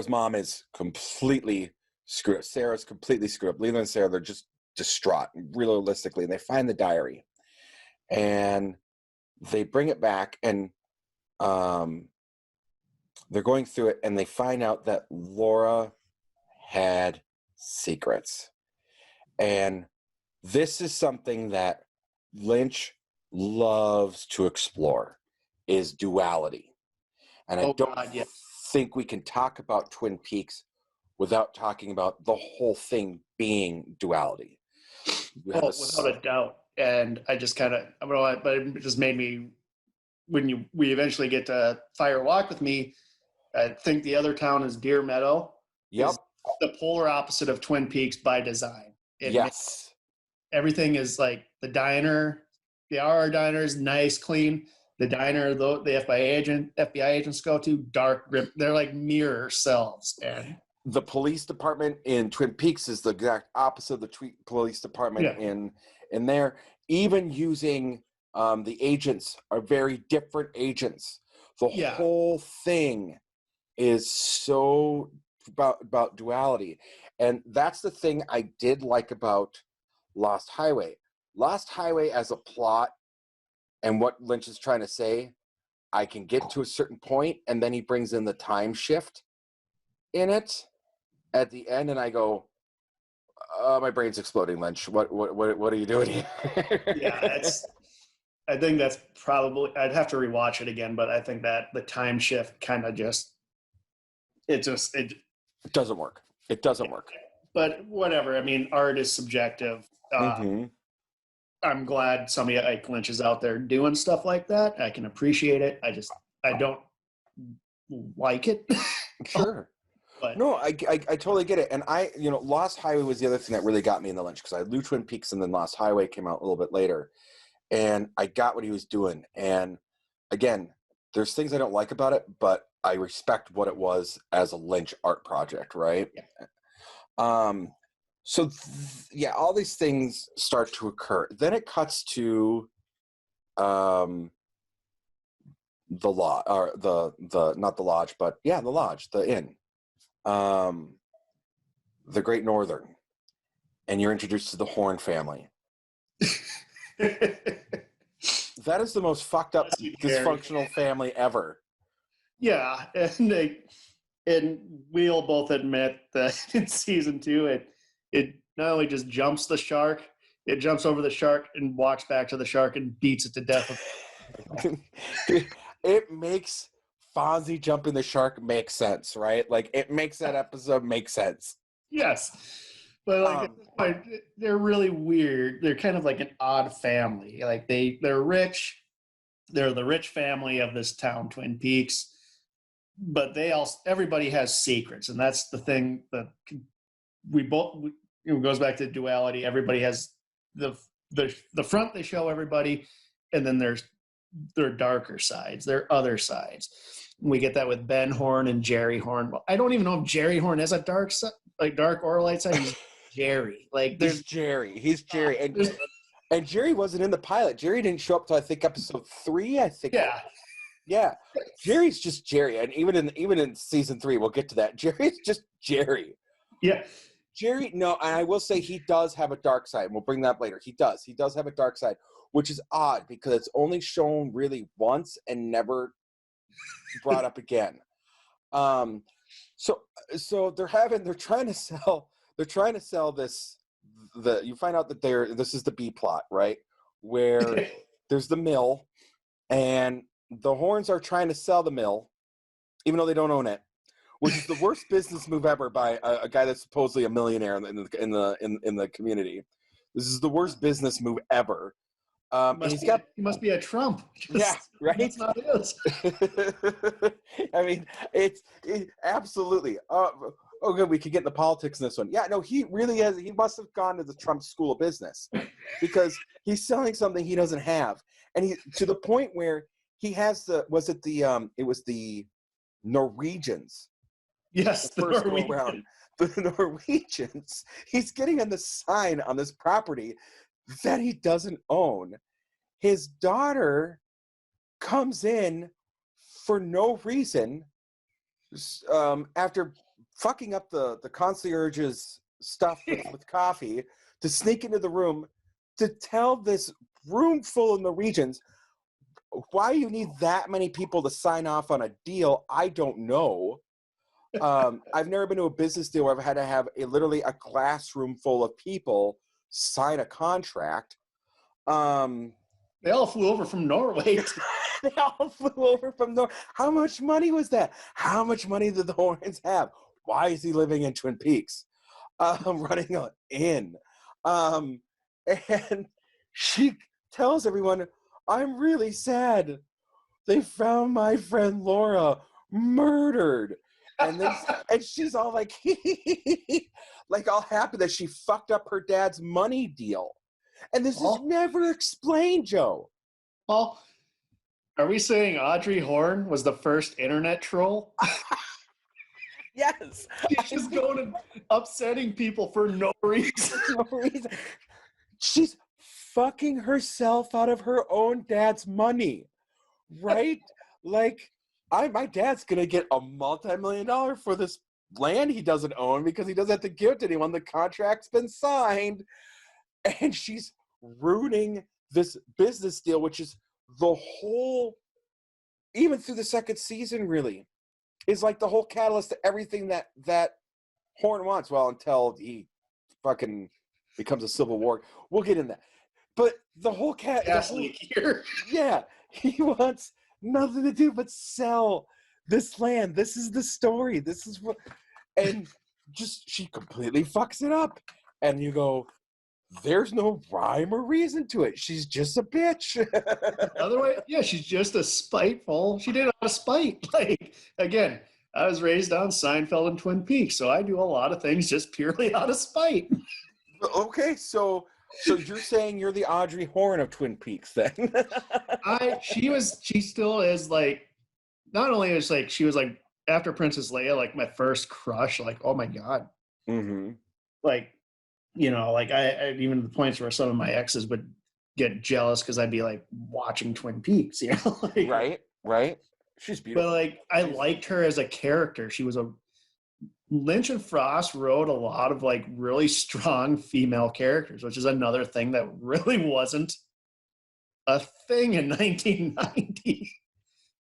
mom is completely screwed up. Sarah's completely screwed up. Leland and Sarah, they're just distraught, realistically, and they find the diary, and they bring it back, and they're going through it, and they find out that Laura had secrets. And this is something that Lynch loves to explore, is duality. And I don't think we can talk about Twin Peaks without talking about the whole thing being duality. without a doubt. And I just kind of, I don't know, but it just made me, when we eventually get to Fire Walk with Me, I think the other town is Deer Meadow. Yep. It's the polar opposite of Twin Peaks by design. Yes. Everything is like the diner, the RR diner is nice, clean. The diner, though, the FBI agents go to, dark, grim. They're like mirror selves. And the police department in Twin Peaks is the exact opposite of the police department in there. Even using the agents are very different agents. The whole thing is so about duality. And that's the thing I did like about Lost Highway. Lost Highway as a plot and what Lynch is trying to say, I can get to a certain point, and then he brings in the time shift in it at the end, and I go, my brain's exploding, Lynch. What are you doing here? I think that's probably, I'd have to rewatch it again, but I think that the time shift kind of it doesn't work. It doesn't work. But whatever. I mean, art is subjective. I'm glad somebody like Lynch is out there doing stuff like that. I can appreciate it. I don't like it. Sure. But No, I totally get it. And Lost Highway was the other thing that really got me in the Lynch, because I knew Twin Peaks and then Lost Highway came out a little bit later. And I got what he was doing. And again, there's things I don't like about it, but I respect what it was as a Lynch art project, right? yeah. So all these things start to occur. Then it cuts to the lodge, or the not the lodge, but the lodge, the inn, the Great Northern, and you're introduced to the Horn family. That is the most fucked up, dysfunctional family ever. Yeah, and we'll both admit that in season 2, it not only just jumps the shark, it jumps over the shark and walks back to the shark and beats it to death. It makes Fonzie jumping the shark make sense, right? Like, it makes that episode make sense. Yes, but like at this point, they're really weird. They're kind of like an odd family. Like they're rich. They're the rich family of this town, Twin Peaks. But everybody has secrets, and that's the thing that it goes back to duality. Everybody has the front they show everybody, and then there's their darker sides, their other sides. We get that with Ben Horn and Jerry Horn. Well, I don't even know if Jerry Horn has a dark side, like dark or light side. He's Jerry. Like He's Jerry. And Jerry wasn't in the pilot. Jerry didn't show up till I think episode 3. I think. Yeah. Jerry's just Jerry, and even in season 3, we'll get to that. Jerry's just Jerry. Yeah. Jerry, no, and I will say he does have a dark side, and we'll bring that up later. He does have a dark side, which is odd because it's only shown really once and never brought up again. So they're trying to sell this. You find out that this is the B plot, right? Where there's the mill, and the Horns are trying to sell the mill, even though they don't own it, which is the worst business move ever by a guy that's supposedly a millionaire in the community. This is the worst business move ever. He must be a Trump. Yeah, right. That's not his. I mean, it's absolutely. Okay, we could get into politics in this one. Yeah, no, he really has. He must have gone to the Trump School of Business because he's selling something he doesn't have, and he to the point where he has it was the Norwegians. Yes, the first go around. The Norwegians. He's getting on the sign on this property that he doesn't own. His daughter comes in for no reason after fucking up the concierge's stuff with coffee to sneak into the room to tell this room full of Norwegians why you need that many people to sign off on a deal. I don't know. I've never been to a business deal where I've had to have literally a classroom full of people sign a contract. They all flew over from Norway. They all flew over from Norway. How much money was that? How much money did the Horns have? Why is he living in Twin Peaks? Running an inn. And she tells everyone, I'm really sad. They found my friend Laura murdered. And then and she's all like, like all happy that she fucked up her dad's money deal. And this is never explained, Joe. Well, are we saying Audrey Horne was the first internet troll? Yes. She's just going and upsetting people for no reason. No reason. She's fucking herself out of her own dad's money, right? Like, my dad's gonna get a multi-million-dollar for this land he doesn't own because he doesn't have to give it to anyone. The contract's been signed, and she's ruining this business deal, which is the whole, even through the second season, really, is like the whole catalyst to everything that Horn wants. Well, until he fucking becomes a civil war, we'll get in that. But the whole here. Yeah, he wants nothing to do but sell this land. This is the story. This is what, and just she completely fucks it up. And you go, there's no rhyme or reason to it. She's just a bitch. Other way, yeah, she's just a spiteful. She did it out of spite. Like, again, I was raised on Seinfeld and Twin Peaks, so I do a lot of things just purely out of spite. Okay, so you're saying you're the Audrey Horne of Twin Peaks then? She still is like, not only is like, she was like, after Princess Leia, like my first crush, like, oh my God. Mm-hmm. Like, like I even to the points where some of my exes would get jealous because I'd be like watching Twin Peaks, like, Right. She's but beautiful. like I liked her as a character. She was a Lynch and Frost wrote a lot of like really strong female characters, which is another thing that really wasn't a thing in 1990.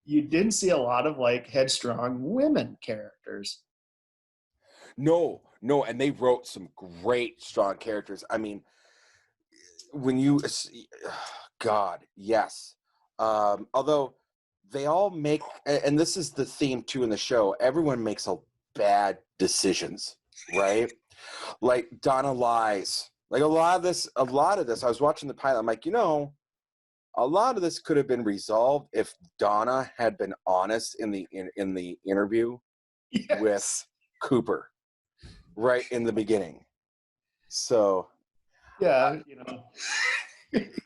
You didn't see a lot of like headstrong women characters. No, and they wrote some great, strong characters. I mean, when you, God, yes. Although they all make, and this is the theme too in the show, everyone makes a bad decisions, right? Like Donna lies. Like a lot of this, I was watching the pilot, I'm like, a lot of this could have been resolved if Donna had been honest in the interview with Yes. Cooper right in the beginning. So Yeah,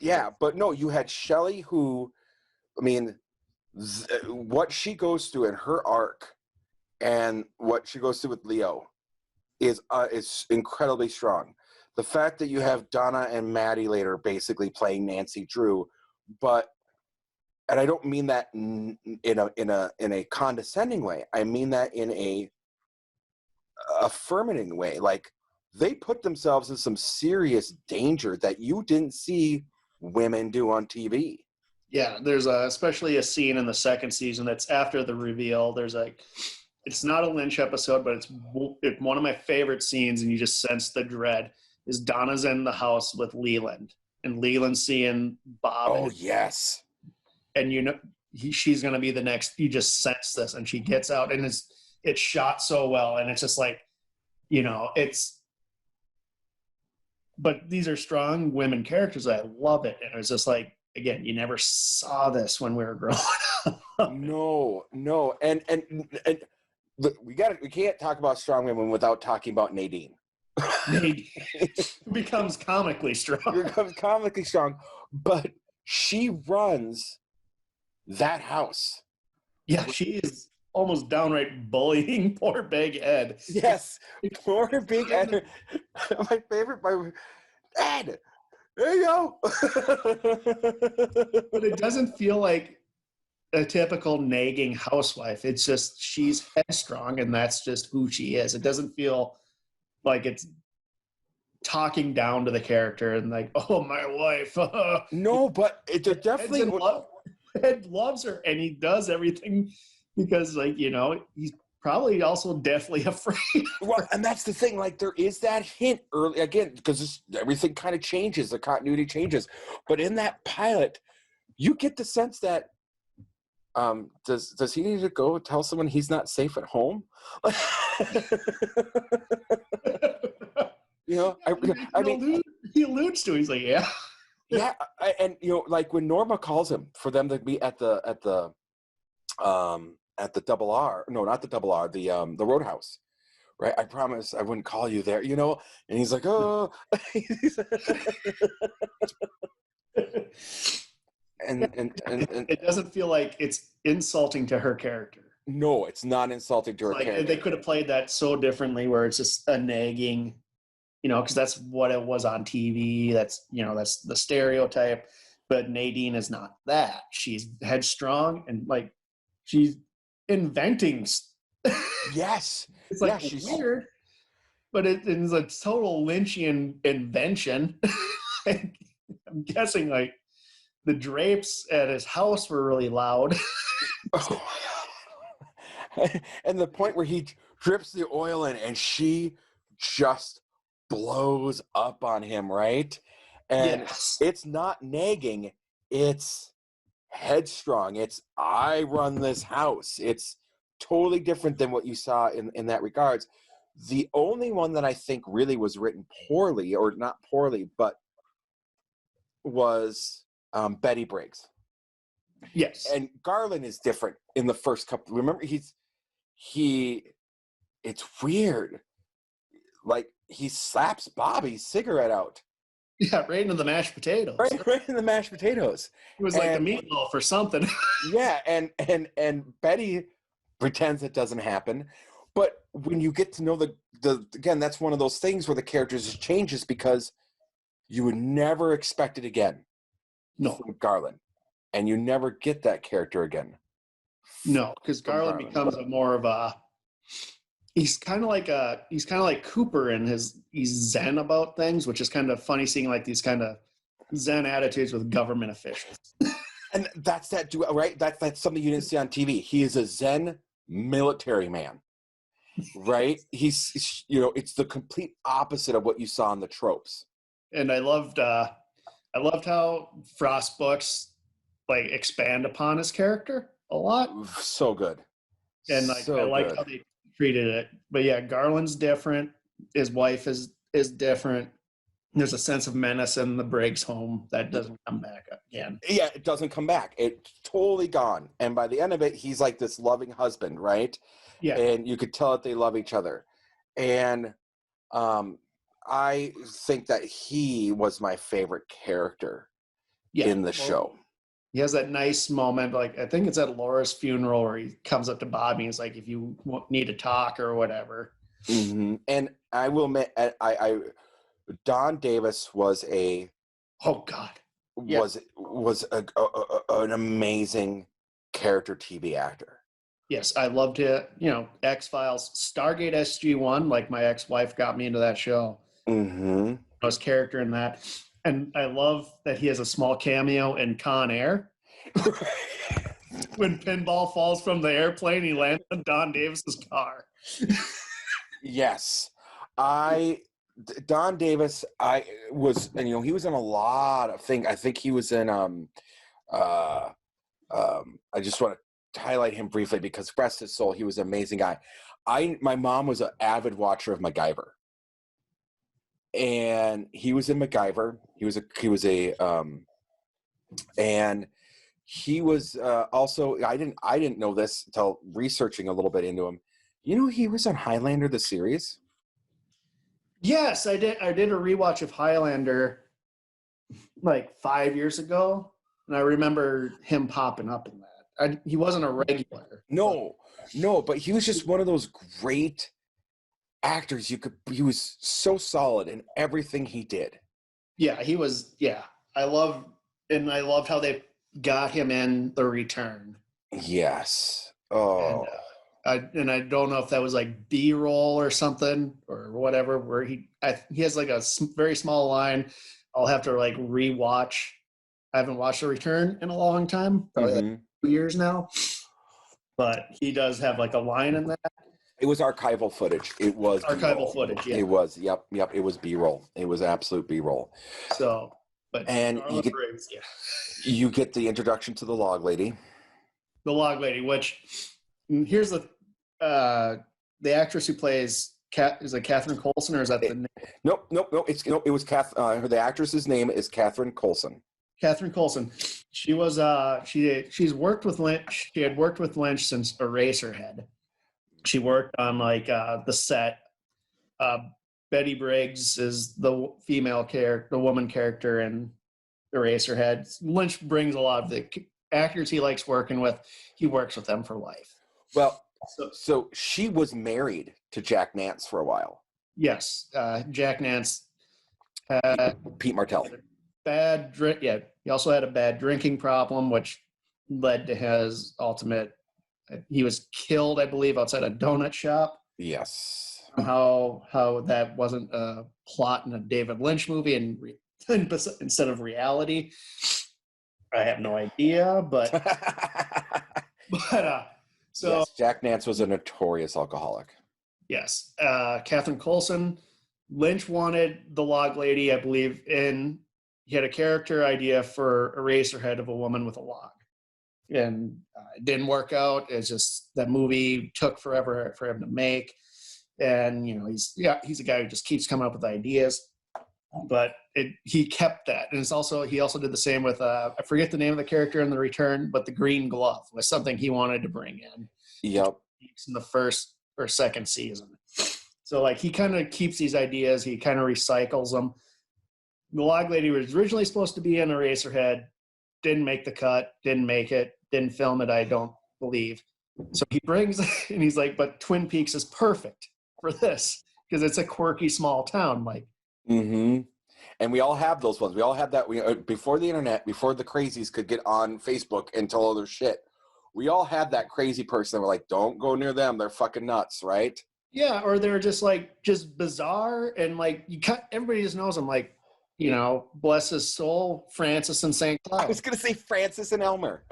yeah, but no, you had Shelley who, I mean, what she goes through in her arc and what she goes through with Leo is incredibly strong. The fact that you have Donna and Maddie later basically playing Nancy Drew, but and I don't mean that in a condescending way. I mean that in a affirming way. Like they put themselves in some serious danger that you didn't see women do on TV. yeah. There's especially a scene in the second season that's after the reveal. There's like, it's not a Lynch episode, but it's one of my favorite scenes, and you just sense the dread. Is Donna's in the house with Leland, and Leland seeing Bob, Oh yes. and she's going to be the next. You just sense this, and she gets out, and it's shot so well, and it's just like, it's. But these are strong women characters. I love it, and it was just like, again, you never saw this when we were growing up. No, and look, we can't talk about strong women without talking about Nadine. Nadine becomes comically strong. Becomes comically strong, but she runs that house. Yeah, she is almost downright bullying poor Big Ed. Yes, poor Big Ed. My favorite, Ed. There you go. But it doesn't feel like a typical nagging housewife. It's just she's headstrong, and that's just who she is. It doesn't feel like it's talking down to the character and like, oh, my wife. No, but they're definitely. Ed loves her, and he does everything because, like, he's probably also deathly afraid. Well, and that's the thing. Like, there is that hint early again because everything kind of changes. The continuity changes, but in that pilot, you get the sense that does he need to go tell someone he's not safe at home? I mean, he alludes to it. He's like, yeah. Yeah, and like when Norma calls him for them to be at the double R, no, not the double R, the Roadhouse, right? I promise I wouldn't call you there, and he's like, oh, and it doesn't feel like it's insulting to her character. No, it's not insulting to her character. They could have played that so differently, where it's just a nagging, because that's what it was on TV. That's the stereotype. But Nadine is not that. She's headstrong and like she's inventing. Yes, it's like she's weird, but it's a total Lynchian invention. I'm guessing like the drapes at his house were really loud. And the point where he drips the oil in and she just blows up on him, right? And yes. It's not nagging, it's headstrong. It's I run this house. It's totally different than what you saw in that regards. The only one that I think really was written poorly, or not poorly, but was Betty Briggs. Yes. And Garland is different in the first couple. Remember, it's weird. Like, he slaps Bobby's cigarette out. Yeah, right into the mashed potatoes. Right in the mashed potatoes. It was like the meatloaf or something. Yeah, and Betty pretends it doesn't happen. But when you get to know the again, that's one of those things where the characters just changes because you would never expect it again. No. From Garland. And you never get that character again. No, because Garland becomes a more of a he's kind of like Cooper in he's zen about things, which is kind of funny seeing like these kind of zen attitudes with government officials. And that's that dude, right? That's something you didn't see on TV. He is a zen military man. Right? He's it's the complete opposite of what you saw in the tropes. And I loved how Frost books like expand upon his character a lot. So good. And like I like how they treated it. But yeah, Garland's different. His wife is different. There's a sense of menace in the Briggs home that doesn't come back again. Yeah, it doesn't come back. It's totally gone. And by the end of it, he's like this loving husband, right? Yeah. And you could tell that they love each other. And I think that he was my favorite character in the show. He has that nice moment, like I think it's at Laura's funeral where he comes up to Bobby and he's like, if you need to talk or whatever. Mm-hmm. And I will admit, Don Davis was an amazing character TV actor. Yes, I loved it. X-Files, Stargate SG-1, like my ex-wife got me into that show. Mm-hmm. His character in that. And I love that he has a small cameo in Con Air. When Pinball falls from the airplane, he lands on Don Davis's car. Yes. Don Davis, he was in a lot of things. I think he was in I just want to highlight him briefly because rest his soul, he was an amazing guy. My mom was an avid watcher of MacGyver. And he was in MacGyver. And he was also, I didn't know this until researching a little bit into him. He was on Highlander, the series. Yes, I did. I did a rewatch of Highlander like 5 years ago, and I remember him popping up in that. He wasn't a regular. No, but he was just one of those great actors. He was so solid in everything he did. Yeah, he was. Yeah, I loved how they got him in The Return. Yes. Oh. And I don't know if that was like B-roll or something or whatever, where he has like a very small line. I'll have to like rewatch. I haven't watched The Return in a long time, probably like 2 years now. But he does have like a line in that. It was archival footage. It was archival footage. Yeah, it was. Yep. It was B-roll. It was absolute B-roll. So, but you get the introduction to the Log Lady. The Log Lady, which here's the actress who plays is it Catherine Coulson or is that the name? Nope. It was the actress's name is Catherine Coulson. Catherine Coulson. She was she's worked with Lynch. She had worked with Lynch since Eraserhead. She worked on like the set. Betty Briggs is the the woman character in Eraserhead. Lynch brings a lot of the actors he likes working with. He works with them for life. Well, so she was married to Jack Nance for a while. Yes, Jack Nance. Pete Martell. Bad drink. Yeah, he also had a bad drinking problem, which led to his ultimate. He was killed, I believe, outside a donut shop. Yes. How that wasn't a plot in a David Lynch movie and instead of reality, I have no idea. But so yes, Jack Nance was a notorious alcoholic. Yes, Catherine Coulson. Lynch wanted the Log Lady, I believe, he had a character idea for Eraserhead of a woman with a log. And it didn't work out. It's just that movie took forever for him to make. And, he's a guy who just keeps coming up with ideas. But he kept that. And he also did the same with, I forget the name of the character in The Return, but the Green Glove was something he wanted to bring in. Yep. Peaks in the first or second season. So like he kind of keeps these ideas, he kind of recycles them. The Log Lady was originally supposed to be in Eraserhead, didn't make the cut, didn't make it, didn't film it, I don't believe. So he brings, and he's like, but Twin Peaks is perfect for this because it's a quirky small town, Mike. Mm-hmm. And we all have those ones. We all have that. Before the internet, before the crazies could get on Facebook and tell other shit, we all had that crazy person that we're like, don't go near them. They're fucking nuts, right? Yeah, or they're just bizarre, and like everybody just knows them. Like, you know, bless his soul, Francis and St. Cloud. I was gonna say Francis and Elmer.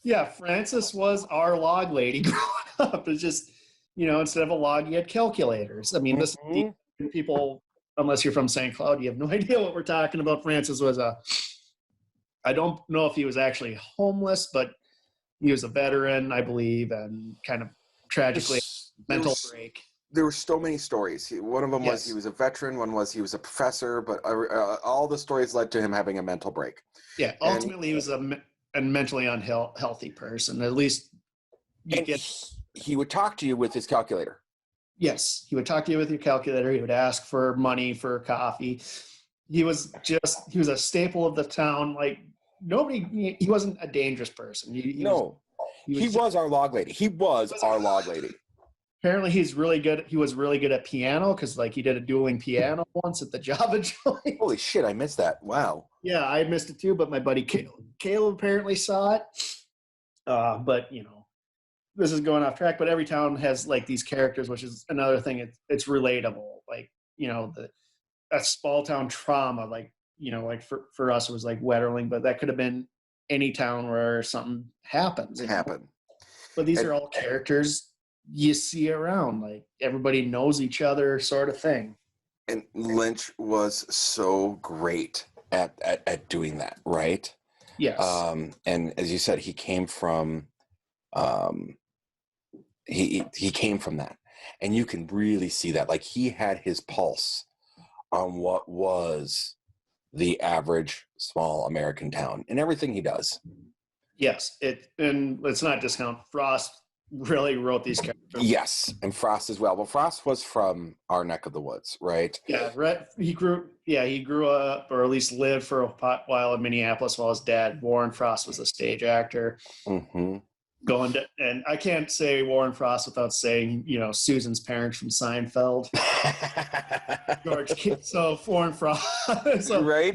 Yeah, Francis was our log lady growing up. It's just, you know, instead of a log, you had calculators. I mean, this people, unless you're from St. Cloud, you have no idea what we're talking about. Francis was I don't know if he was actually homeless, but he was a veteran, I believe, and kind of tragically mental break. There were so many stories. One of them was he was a veteran. One was he was a professor. But all the stories led to him having a mental break. Yeah, ultimately, he was a mentally unhealthy person. At least he would talk to you with his calculator. Yes, he would talk to you with your calculator. He would ask for money for coffee. He was a staple of the town. Like nobody, he wasn't a dangerous person. He was our log lady. He was our log lady. Apparently, he's really good. He was really good at piano because, like, he did a dueling piano once at the Java joint. Holy shit! I missed that. Wow. Yeah, I missed it too, but my buddy Caleb apparently saw it. But you know, this is going off track. But every town has like these characters, which is another thing. It's relatable. Like, you know, a small town trauma. Like, you know, like for us it was like Wetterling, but that could have been any town where something happens. But these are all characters you see around, like everybody knows each other sort of thing. And Lynch was so great at doing that, right? Yes. And as you said, he came from he came from that, and you can really see that. Like he had his pulse on what was the average small American town and everything he does. Yes, and let's not discount Frost. Really wrote these characters. Yes, and Frost as well. Well, Frost was from our neck of the woods, right? Yeah, right. He grew up, or at least lived for a while in Minneapolis while his dad, Warren Frost, was a stage actor. Mm-hmm. And I can't say Warren Frost without saying, you know, Susan's parents from Seinfeld. George, so Warren Frost. Right?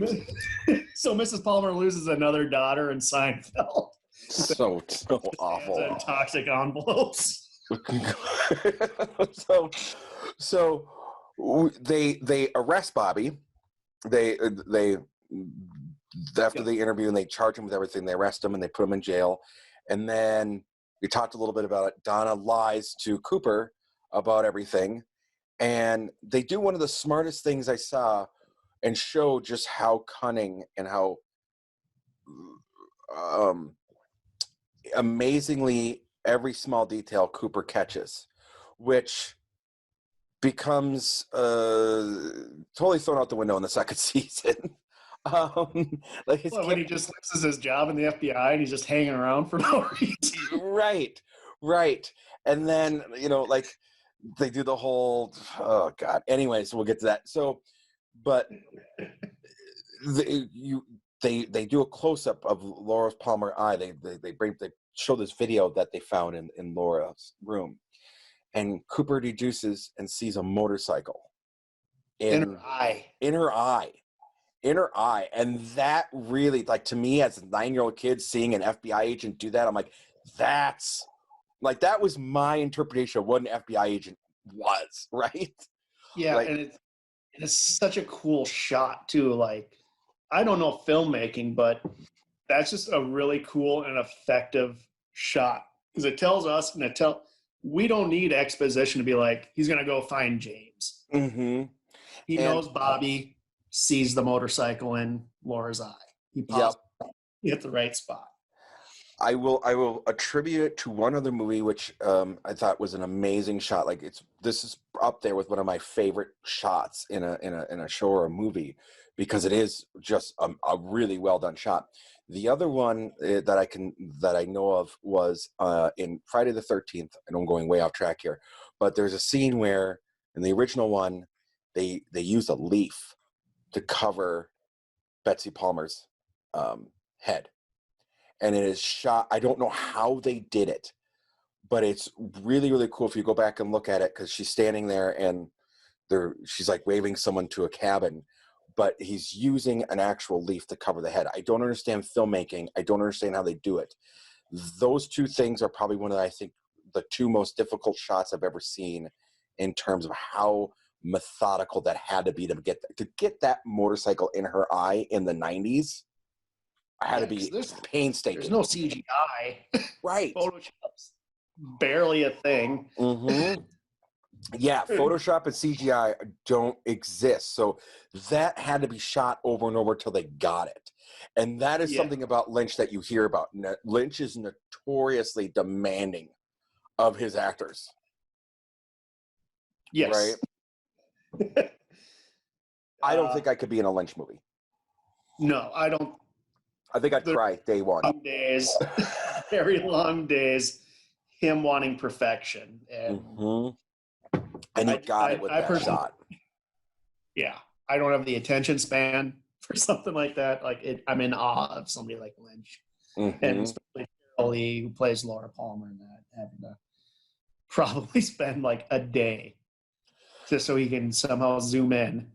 So Mrs. Palmer loses another daughter in Seinfeld. So awful. And toxic envelopes. so they arrest Bobby. They after the interview and they charge him with everything. They arrest him and they put him in jail. And then we talked a little bit about it. Donna lies to Cooper about everything, and they do one of the smartest things I saw, and show just how cunning and how amazingly every small detail Cooper catches, which becomes totally thrown out the window in the second season. Like when he just loses his job in the FBI and he's just hanging around for no reason. Right. And then, you know, like they do the whole, oh God. Anyways, we'll get to that. So, but they do a close up of Laura Palmer's eye. They show this video that they found in Laura's room, and Cooper deduces and sees a motorcycle in her eye. And that really, like, to me as a 9-year-old kid seeing an FBI agent do that, I'm like, that was my interpretation of what an FBI agent was, right? Yeah, like, and it's such a cool shot too. Like, I don't know filmmaking, but that's just a really cool and effective shot because it tells us we don't need exposition to be like, he's going to go find James. Mm-hmm. He knows Bobby sees the motorcycle in Laura's eye. He pauses at the right spot. I will attribute it to one other movie, which I thought was an amazing shot. Like this is up there with one of my favorite shots in a show or a movie. because it is just a really well done shot. The other one that I know of was in Friday the 13th. I know I'm going way off track here, but there's a scene where in the original one they used a leaf to cover Betsy Palmer's head, and it is shot. I don't know how they did it, but it's really, really cool if you go back and look at it, because she's standing there and she's like waving someone to a cabin, but he's using an actual leaf to cover the head. I don't understand filmmaking. I don't understand how they do it. Those two things are probably one of, I think, the two most difficult shots I've ever seen in terms of how methodical that had to be to get that motorcycle in her eye in the 90s. Had to be painstaking. There's no CGI. Right. Photoshop's barely a thing. Mm-hmm. Yeah, Photoshop and CGI don't exist. So that had to be shot over and over till they got it. And that is something about Lynch that you hear about. Lynch is notoriously demanding of his actors. Yes. Right? I don't think I could be in a Lynch movie. No, I don't. I think I'd cry day one. Long days, very long days, him wanting perfection. And and he got it with that shot. Yeah, I don't have the attention span for something like that. I'm in awe of somebody like Lynch, and especially Shirley Lee, who plays Laura Palmer, in that, having to probably spend like a day just so he can somehow zoom in.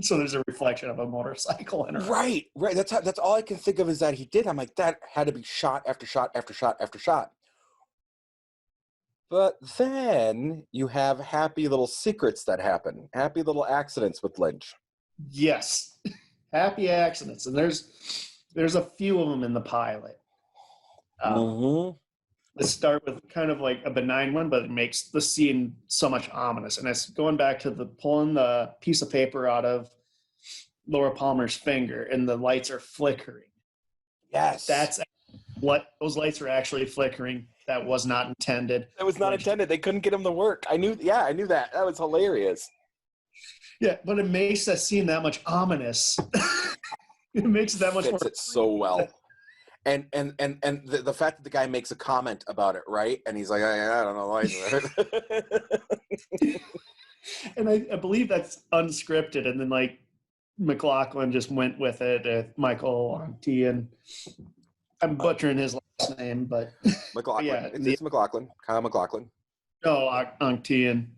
So there's a reflection of a motorcycle in her. Right. That's all I can think of is that he did. I'm like, that had to be shot after shot after shot after shot. But then you have happy little secrets that happen, happy little accidents with Lynch. Yes, happy accidents, and there's a few of them in the pilot. Let's start with kind of like a benign one, but it makes the scene so much ominous. And it's going back to pulling the piece of paper out of Laura Palmer's finger, and the lights are flickering. Yes. That's what those lights are actually flickering. That was not intended. That was not intended. They couldn't get them to work. I knew that. That was hilarious. Yeah, but it makes that scene that much ominous. It makes it that much more. Fits it so well. And the fact that the guy makes a comment about it, right? And he's like, I don't know why. And I believe that's unscripted. And then like McLaughlin just went with it. Michael Antian. I'm butchering his last name, but McLaughlin. Yeah, It's McLaughlin. Kyle McLaughlin. No, Antian,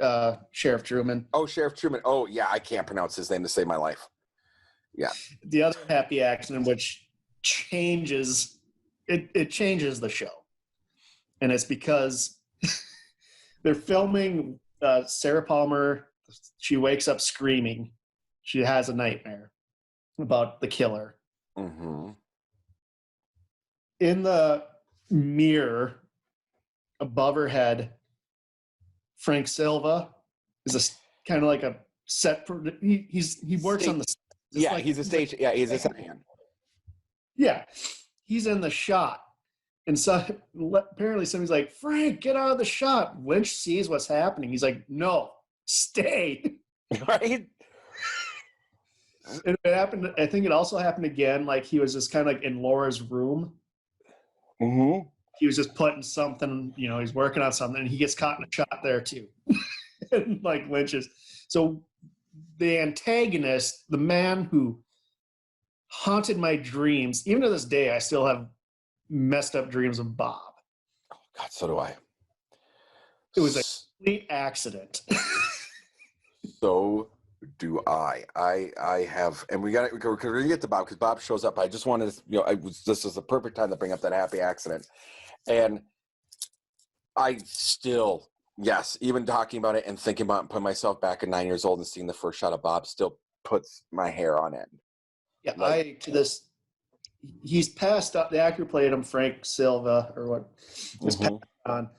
Sheriff Truman. Oh, Sheriff Truman. Oh, yeah. I can't pronounce his name to save my life. Yeah. The other happy accident, which changes it changes the show, and it's because they're filming Sarah Palmer. She wakes up screaming. She has a nightmare about the killer. In the mirror above her head, Frank Silva is a kind of like a set. He works on the. Yeah, he's a stage. Yeah, he's a set hand. Yeah, he's in the shot. And so apparently somebody's like, Frank, get out of the shot. Lynch sees what's happening. He's like, no, stay. Right? And it happened. I think it also happened again. Like he was just kind of like in Laura's room. He was just putting something, he's working on something, and he gets caught in a shot there too. And like Lynch is. So the antagonist, the man who haunted my dreams, even to this day, I still have messed up dreams of Bob. Oh God, so do I. It was a complete accident. So do I. I have, and we're gonna get to Bob because Bob shows up. I just wanted to, this is the perfect time to bring up that happy accident, and I still, yes, even talking about it and thinking about it and putting myself back at 9 years old and seeing the first shot of Bob still puts my hair on end. Yeah, he's passed up. The actor who played him, Frank Silva, or what, is passed on.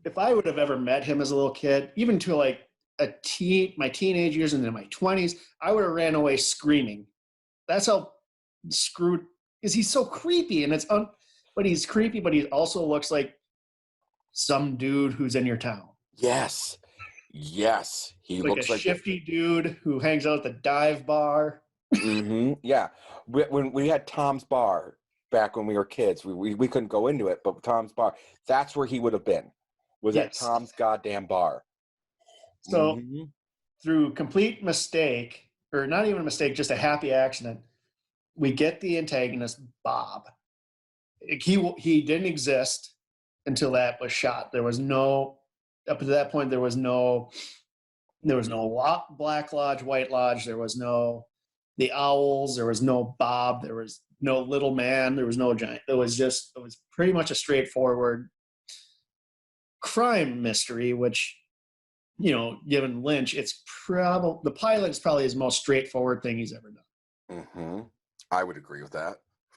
If I would have ever met him as a little kid, even to like my teenage years and in my 20s, I would have ran away screaming. That's how screwed, is he's so creepy, and but he's creepy, but he also looks like some dude who's in your town. Yes, he like looks like a shifty dude who hangs out at the dive bar. Yeah. When we had Tom's Bar back when we were kids, we couldn't go into it, but Tom's Bar, that's where he would have been, was at Yes. Tom's goddamn bar. So through complete mistake, or not even a mistake, just a happy accident, we get the antagonist, Bob. He didn't exist until that was shot. There was no, up to that point, there was no Black Lodge, White Lodge. There was no the Owls. There was no Bob. There was no Little Man. There was no Giant. It was pretty much a straightforward crime mystery, which, given Lynch, the pilot is probably his most straightforward thing he's ever done. I would agree with that.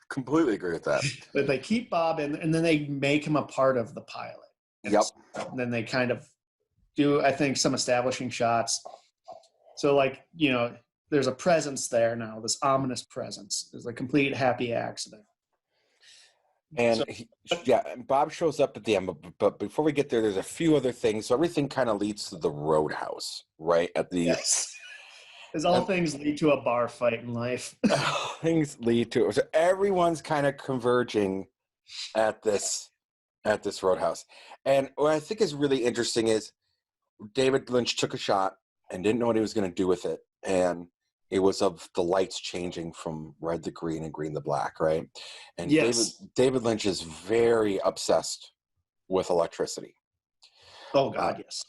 Completely agree with that. But they keep Bob in, and then they make him a part of the pilot. And then they kind of do, I think, some establishing shots. So, there's a presence there now, this ominous presence. There's a complete happy accident. And Bob shows up at the end, but before we get there, there's a few other things. So everything kind of leads to the roadhouse, right? Yes. As all things lead to a bar fight in life. Things lead to it. So everyone's kind of converging at this roadhouse. And what I think is really interesting is David Lynch took a shot and didn't know what he was going to do with it. And it was of the lights changing from red to green and green to black, right? And yes. David Lynch is very obsessed with electricity. Oh God, yes.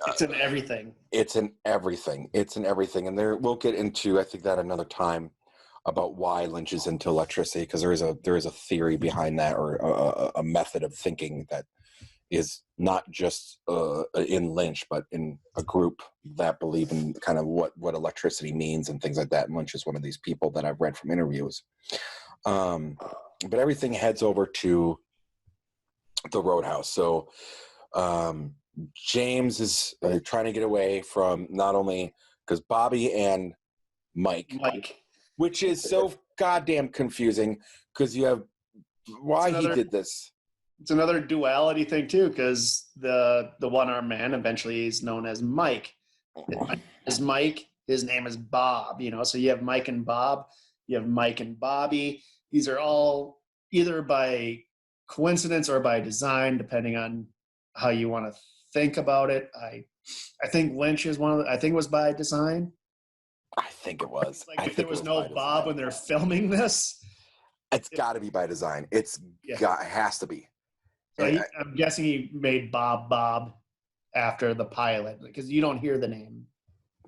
It's in everything. It's in everything. And we'll get into, I think, that another time about why Lynch is into electricity, because there is a theory behind that, or a method of thinking that is not just in Lynch, but in a group that believe in kind of what electricity means and things like that. And Lynch is one of these people that I've read from interviews. But everything heads over to the roadhouse. So James is trying to get away from, not only because Bobby and Mike, which is so goddamn confusing, because you have why he did this. It's another duality thing too, because the one-armed man eventually is known as Mike. His Mike, his name is Bob. So you have Mike and Bob, you have Mike and Bobby. These are all either by coincidence or by design, depending on how you want to think about it. I think Lynch is I think it was by design. I think it was. If there was no Bob when they're filming this, it's got to be by design. It has to be. So I'm guessing he made Bob after the pilot, because you don't hear the name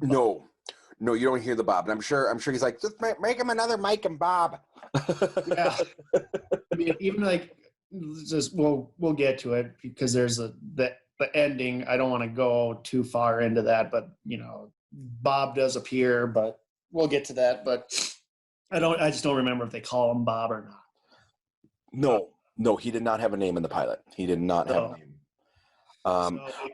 Bob. No, you don't hear the Bob. And I'm sure he's like, just make him another Mike and Bob. Yeah. I mean, even we'll get to it, because there's the ending. I don't want to go too far into that, but Bob does appear, but we'll get to that. But I just don't remember if they call him Bob or not. No, he did not have a name in the pilot. He did not have a name.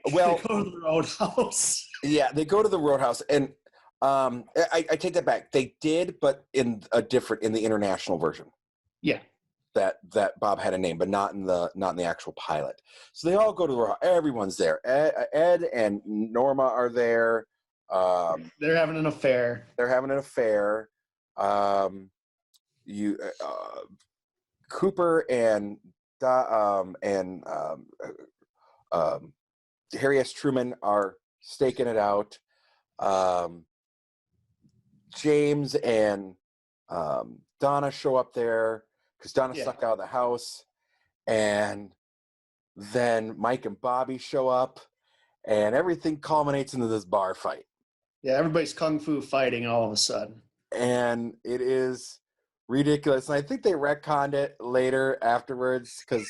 They go to the roadhouse. Yeah, they go to the roadhouse, and I take that back. They did, but in the international version. Yeah. That Bob had a name, but not in the actual pilot. So they all go to the roadhouse. Everyone's there. Ed and Norma are there. They're having an affair. Cooper and Harry S. Truman are staking it out. James and Donna show up there because Donna stuck out of the house, and then Mike and Bobby show up, and everything culminates into this bar fight. Yeah, everybody's kung fu fighting all of a sudden, and it is ridiculous. And I think they retconned it later afterwards, because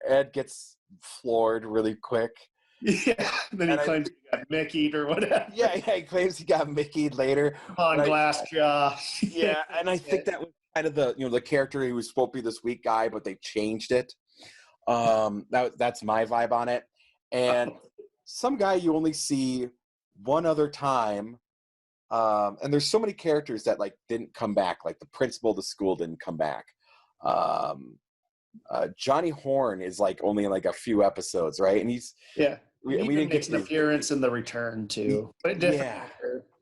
Ed gets floored really quick. Yeah, then he claims he got Mickey'd or whatever. Yeah, he claims he got Mickey'd later. On glass jaw. Yeah, and I think that was kind of the character he was supposed to be the sweet guy, but they changed it. That's my vibe on it. And some guy you only see one other time. And there's so many characters that didn't come back, like the principal of the school didn't come back. Johnny Horn is only in a few episodes, right? And he's we didn't get an appearance in The Return too, but different.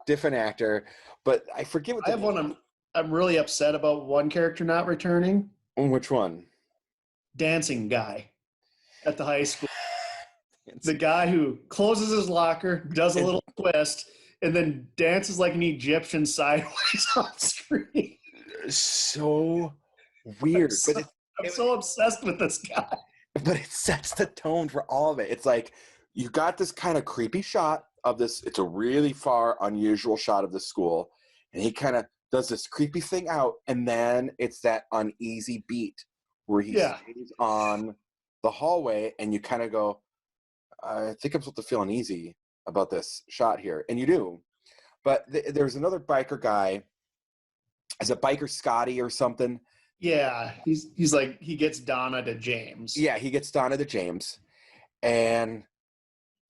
different actor, but I forget what I have one I'm really upset about one character not returning. Which one? Dancing guy at the high school. The guy who closes his locker, does a little twist, and then dances like an Egyptian sideways on screen. So weird. I'm so obsessed with this guy. But it sets the tone for all of it. It's like you got this kind of creepy shot of this. It's a really far, unusual shot of the school. And he kind of does this creepy thing out. And then it's that uneasy beat where he stays on the hallway. And you kind of go, I think I'm supposed to feel uneasy about this shot here. And you do. But there's another biker guy. Is it Biker Scotty or something? Yeah, he's like, he gets Donna to James. Yeah, he gets Donna to James. And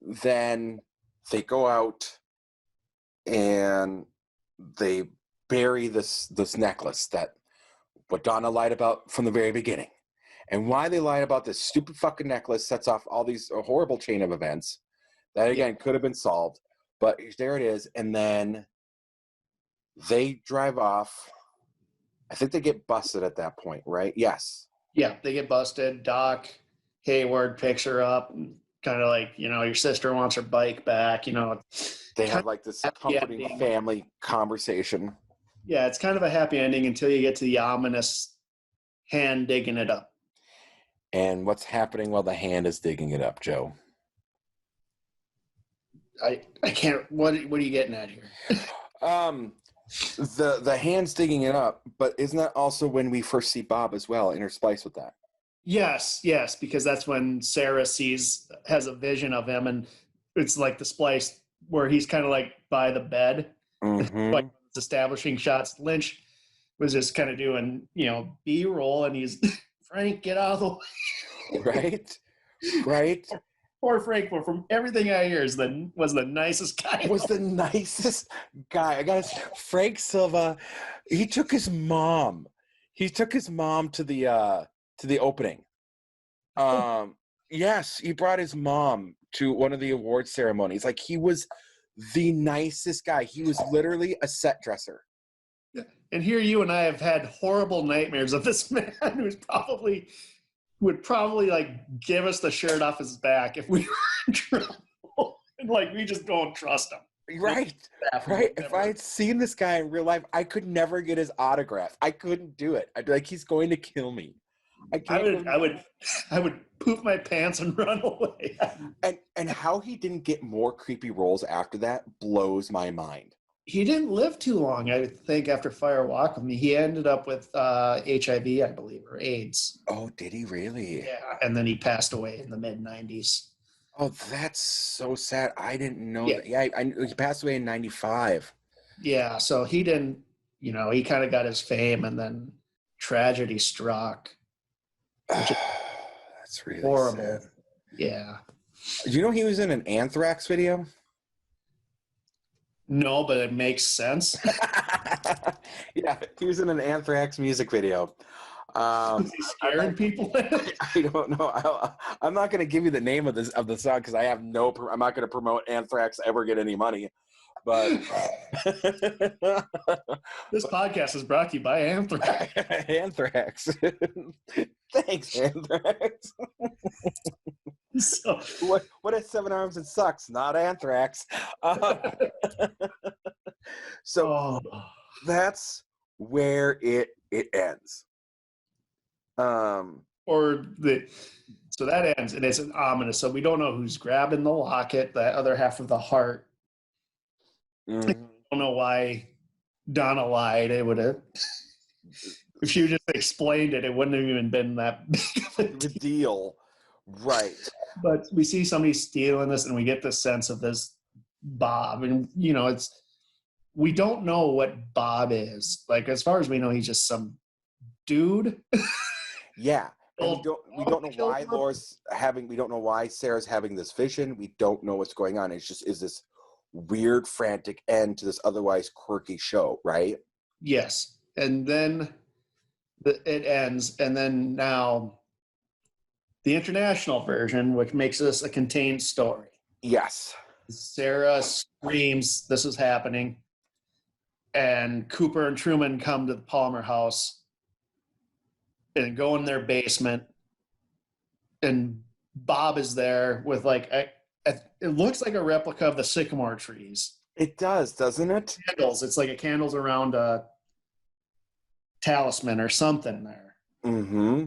then they go out and they bury this necklace that what Donna lied about from the very beginning. And why they lied about this stupid fucking necklace sets off all these horrible chain of events that, again, could have been solved. But there it is. And then they drive off. I think they get busted at that point, right? Yes. Yeah, they get busted. Doc Hayward picks her up, kind of like, your sister wants her bike back, They have like this comforting family conversation. Yeah, it's kind of a happy ending until you get to the ominous hand digging it up. And what's happening while the hand is digging it up, Joe? I can't, what are you getting at here? The hand's digging it up, but isn't that also when we first see Bob as well, interspliced with that? Yes, because that's when Sarah has a vision of him, and it's like the splice where he's kind of like by the bed, like establishing shots. Lynch was just kind of doing, B-roll, and he's, Frank, get out of the way. Right. Poor Frank, from everything I hear, was the nicest guy. Was the nicest guy. I got Frank Silva. He took his mom. He took his mom to the opening. Yes, he brought his mom to one of the award ceremonies. Like, he was the nicest guy. He was literally a set dresser. Yeah. And here you and I have had horrible nightmares of this man would probably like give us the shirt off his back if we were in trouble. And like, we just don't trust him. Right. If I had seen this guy in real life, I could never get his autograph. I couldn't do it. I'd be like, he's going to kill me. I would poop my pants and run away. And how he didn't get more creepy roles after that blows my mind. He didn't live too long, I think, after Fire Walk With Me. He ended up with HIV, I believe, or AIDS. Oh, did he really? Yeah, and then he passed away in the mid-'90s. Oh, that's so sad. I didn't know that. Yeah, he passed away in 95. Yeah, so he didn't, he kind of got his fame, and then tragedy struck. That's really horrible. Sad. Yeah. Do you know he was in an Anthrax video? No, but it makes sense. Yeah, he was in an Anthrax music video. Is he scaring people? I don't know. I'm not going to give you the name of the song because I have I'm not going to promote Anthrax, ever get any money. But this podcast is brought to you by Anthrax. Anthrax. Thanks, Anthrax. So, what is 7 Arms and Sucks? Not Anthrax. So that's where it ends. So that ends, and it's an ominous. So we don't know who's grabbing the locket, the other half of the heart. Mm-hmm. I don't know why Donna lied. It would have, if she just explained it, it wouldn't have even been that big of a deal. Right. But we see somebody stealing this, and we get the sense of this Bob, and we don't know what Bob is. Like, as far as we know, he's just some dude. Yeah. And we don't know why we don't know why Sarah's having this vision. We don't know what's going on. It's just is this weird, frantic end to this otherwise quirky show, right? Yes. And then it ends, and then now the international version, which makes this a contained story. Yes. Sarah screams, this is happening. and Cooper and Truman come to the Palmer house and go in their basement, and Bob is there with like it looks like a replica of the sycamore trees. It does, doesn't it? Candles. It's like a candles around a talisman or something there. Mm-hmm.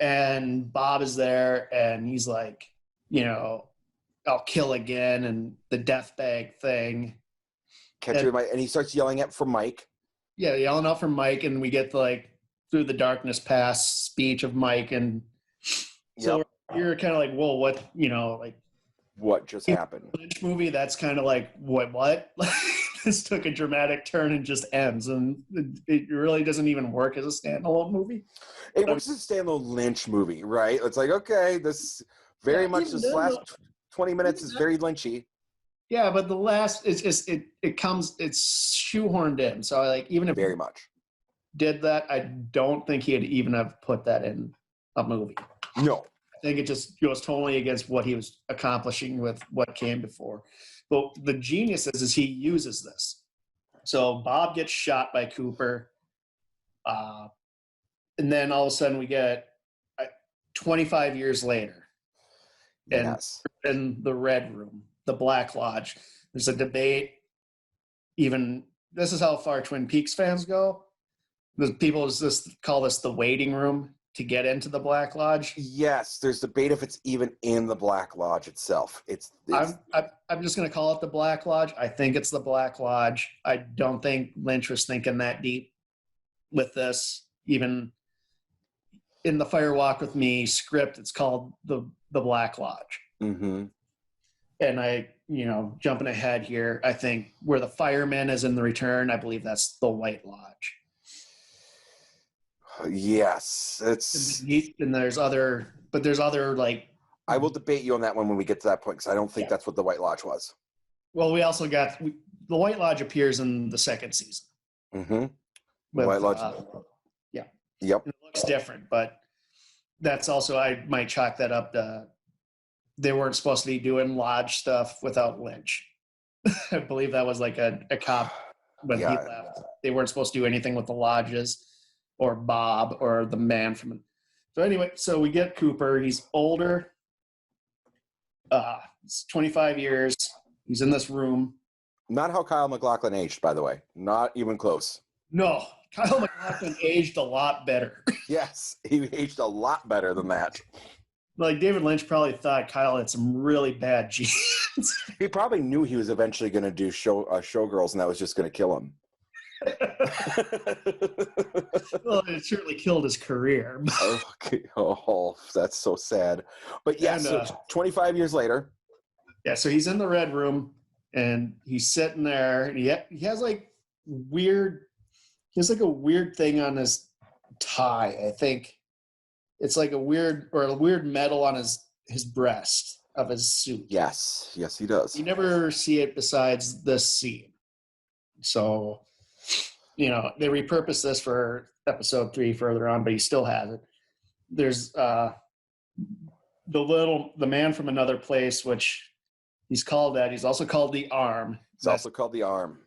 And Bob is there, and he's like, I'll kill again, and the death bag thing. And he starts yelling for Mike. Yeah, yelling out for Mike, and we get like through the darkness past speech of Mike, and so you're kind of like, whoa, what, like what just happened? Lynch movie, that's kind of like what? This took a dramatic turn and just ends, and it really doesn't even work as a standalone movie. It works as a standalone Lynch movie, right? It's like, okay, this very much this last 20 minutes is very Lynchy. Yeah, but the last it's shoehorned in. So like even if very much did that, I don't think he'd even have put that in a movie. No. I think it just goes totally against what he was accomplishing with what came before. But the genius is he uses this. So Bob gets shot by Cooper. And then all of a sudden we get 25 years later. And yes. In the Red Room, the Black Lodge, there's a debate. Even this is how far Twin Peaks fans go. The people call this the waiting room to get into the Black Lodge. Yes, there's debate if it's even in the Black Lodge itself. I'm just going to call it the Black Lodge. I think it's the Black Lodge. I don't think Lynch was thinking that deep with this. Even in the Fire Walk with Me script, it's called the Black Lodge. Mm-hmm. And jumping ahead here, I think where the fireman is in The Return, I believe that's the White Lodge. Yes, it's and there's other like. I will debate you on that one when we get to that point, because I don't think that's what the White Lodge was. Well, we also got the White Lodge appears in the second season. Mm-hmm. With, White Lodge. Yeah. Yep. It looks different, but that's also, I might chalk that up to they weren't supposed to be doing lodge stuff without Lynch. I believe that was like a cop when he left. They weren't supposed to do anything with the lodges or Bob or the man from. So anyway, so we get Cooper. He's older. It's 25 years. He's in this room. Not how Kyle MacLachlan aged, by the way. Not even close. No, Kyle MacLachlan aged a lot better. Yes, he aged a lot better than that. Like David Lynch probably thought Kyle had some really bad genes. He probably knew he was eventually going to do Showgirls, and that was just going to kill him. Well, it certainly killed his career. Okay. Oh, that's so sad. But yeah, so 25 years later. Yeah, so he's in the Red Room, and he's sitting there, and he has like weird. He has like a weird thing on his tie. I think it's like a weird medal on his breast of his suit. Yes, he does. You never see it besides this scene. So, they repurposed this for episode 3 further on, but he still has it. There's the man from another place, which he's called that. He's also called the Arm. It's also called the Arm.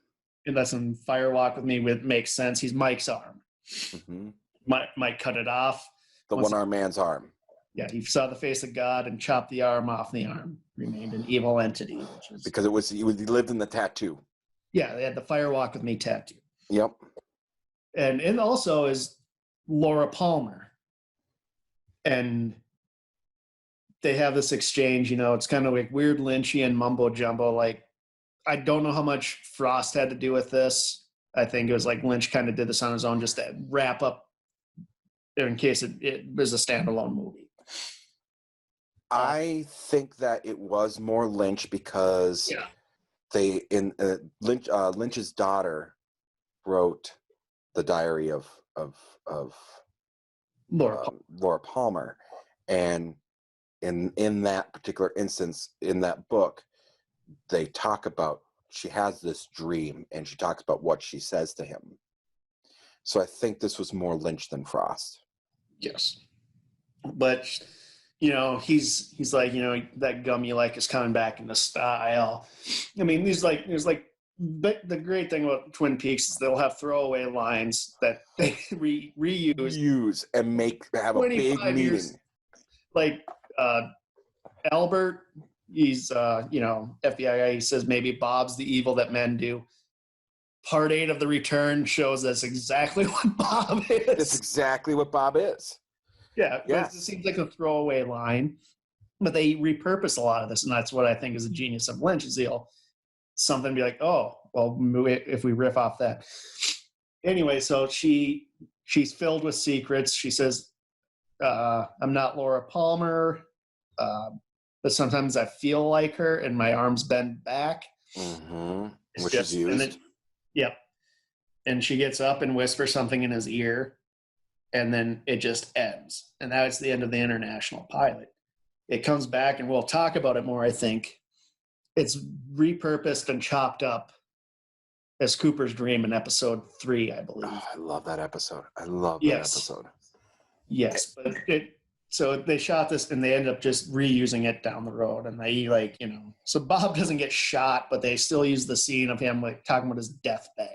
And that's in Fire Walk with Me, makes sense. He's Mike's arm. Mm-hmm. Mike cut it off. The one-armed man's arm. Yeah, he saw the face of God and chopped the arm off. The arm remained an evil entity. Because he lived in the tattoo. Yeah, they had the Fire Walk with Me tattoo. Yep. And also is Laura Palmer. And they have this exchange, it's kind of like weird Lynchian mumbo jumbo. Like, I don't know how much Frost had to do with this. I think it was like Lynch kind of did this on his own just to wrap up in case it was a standalone movie. I think that it was more Lynch because Lynch's daughter wrote the diary of Laura Palmer, and in that particular instance in that book, they talk about she has this dream and she talks about what she says to him. So I think this was more Lynch than Frost. Yes, but he's like, that gum you like is coming back into style. I mean, there's like But the great thing about Twin Peaks is they'll have throwaway lines that they reuse. Use and have a big 25 meeting. years, like Albert, he's FBI guy. He says maybe Bob's the evil that men do. Part 8 of The Return shows that's exactly what Bob is. That's exactly what Bob is. Yeah, Yes. it seems like a throwaway line, but they repurpose a lot of this, and that's what I think is the genius of Lynch. Is he'll something be like, oh, well, if we riff off that. Anyway, so she's filled with secrets. She says, I'm not Laura Palmer, but sometimes I feel like her and my arms bend back. Mm-hmm. Which is used. Yep. And she gets up and whispers something in his ear, and then it just ends. And that's the end of the international pilot. It comes back, and we'll talk about it more, I think. It's repurposed and chopped up as Cooper's Dream in episode 3, I believe. Oh, I love that episode. I love that episode. Yes, but so they shot this and they end up just reusing it down the road, and they so Bob doesn't get shot, but they still use the scene of him like talking about his death bag.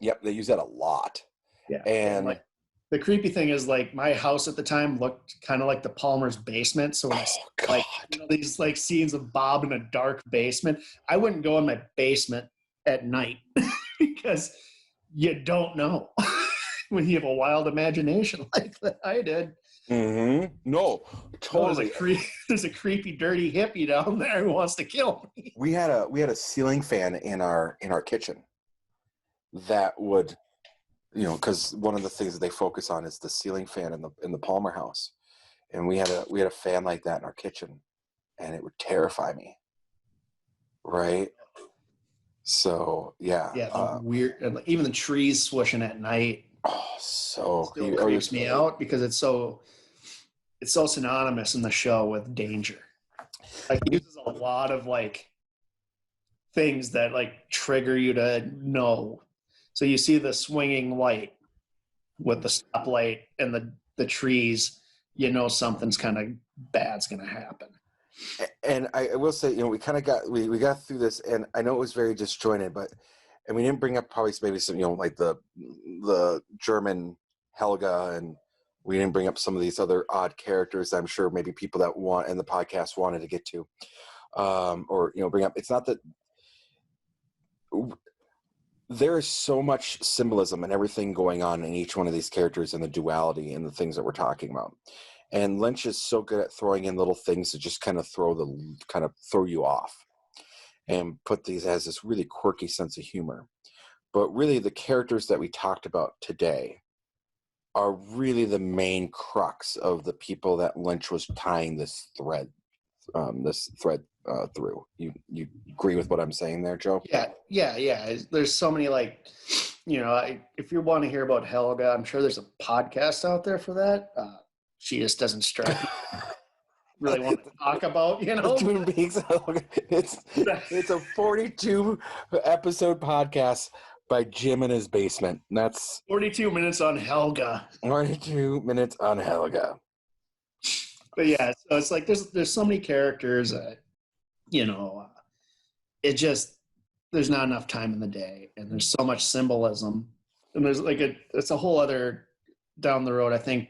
Yep, they use that a lot. Yeah, and like the creepy thing is like my house at the time looked kind of like the Palmer's basement. So when I like these like scenes of Bob in a dark basement, I wouldn't go in my basement at night because you don't know when you have a wild imagination like that I did. Mm-hmm. No, totally. There's a creepy, dirty hippie down there who wants to kill me. We had a ceiling fan in our kitchen that would, because one of the things that they focus on is the ceiling fan in the Palmer house, and we had a fan like that in our kitchen, and it would terrify me. Right. So yeah, weird. Even the trees swishing at night. Oh, so still creeps me out because it's so synonymous in the show with danger. Like he uses a lot of like things that like trigger you to know. So you see the swinging light with the stoplight and the trees, something's kind of bad's going to happen. And I will say, we kind of we got through this, and I know it was very disjointed, and we didn't bring up probably maybe some, like the German Helga, and we didn't bring up some of these other odd characters I'm sure maybe people that want in the podcast wanted to get to, or bring up. It's not that there is so much symbolism and everything going on in each one of these characters and the duality and the things that we're talking about. And Lynch is so good at throwing in little things to just kind of throw you off and put these as this really quirky sense of humor. But really the characters that we talked about today are really the main crux of the people that Lynch was tying this thread through. You agree with what I'm saying there, Joe? Yeah. There's so many if you want to hear about Helga, I'm sure there's a podcast out there for that. She just doesn't strike me. Really want to talk about, Twin Peaks. It's a 42 episode podcast by Jim in his basement. That's 42 minutes on Helga. 42 minutes on Helga. But yeah, so it's like there's so many characters that, it just there's not enough time in the day, and there's so much symbolism, and there's it's a whole other down the road, I think.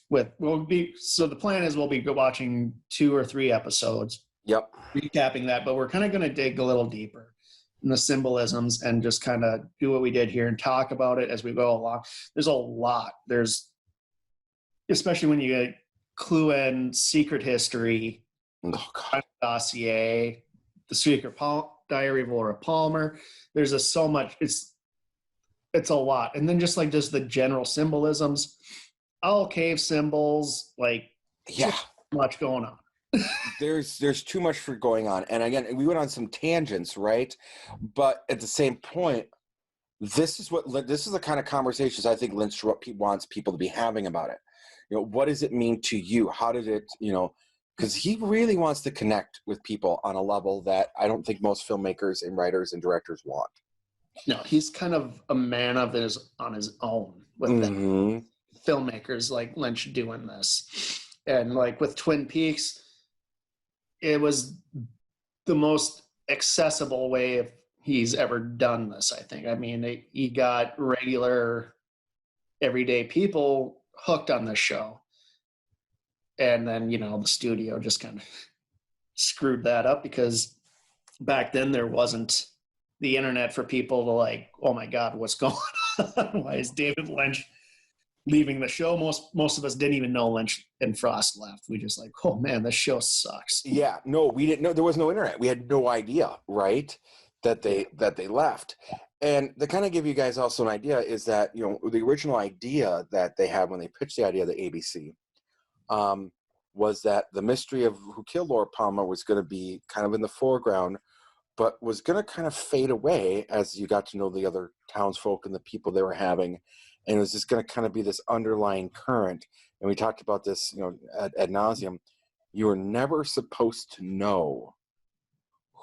The plan is we'll be watching 2 or 3 episodes. Yep. Recapping that, but we're kind of going to dig a little deeper in the symbolisms and just kind of do what we did here and talk about it as we go along. There's a lot. Especially when you get Clue and Secret History, Dossier, The Secret Diary of Laura Palmer. There's so much. It's a lot. And then just the general symbolisms, all cave symbols, much going on. There's too much for going on. And again, we went on some tangents, right? But at the same point, this is the kind of conversations I think Lynch wants people to be having about it. What does it mean to you? How did it, because he really wants to connect with people on a level that I don't think most filmmakers and writers and directors want. No, he's kind of a man on his own with them. Filmmakers like Lynch doing this. And with Twin Peaks, it was the most accessible way of he's ever done this, I think. I mean, he got regular, everyday people hooked on this show. And then, the studio just kind of screwed that up because back then there wasn't the internet for people to like, oh my God, what's going on? Why is David Lynch leaving the show? Most of us didn't even know Lynch and Frost left. We just like, oh man, this show sucks. Yeah, no, we didn't know. There was no internet. We had no idea, right, that they left. And to kind of give you guys also an idea is that, the original idea that they had when they pitched the idea of the ABC was that the mystery of who killed Laura Palmer was going to be kind of in the foreground, but was going to kind of fade away as you got to know the other townsfolk and the people they were having. And it was just going to kind of be this underlying current. And we talked about this, ad nauseum. You were never supposed to know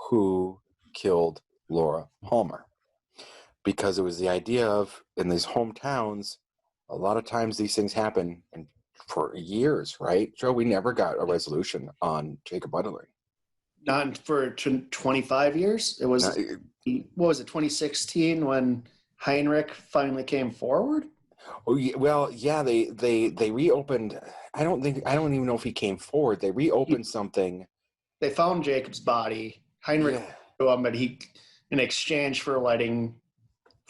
who killed Laura Palmer, because it was the idea of, in these hometowns, a lot of times these things happen and for years, right, Joe? We never got a resolution on Jacob Butterly. Not for 25 years. It was, what was it, 2016 when Heinrich finally came forward? Oh, yeah, well, yeah, they reopened. I don't even know if he came forward. They reopened something. They found Jacob's body. Heinrich, but he, in exchange for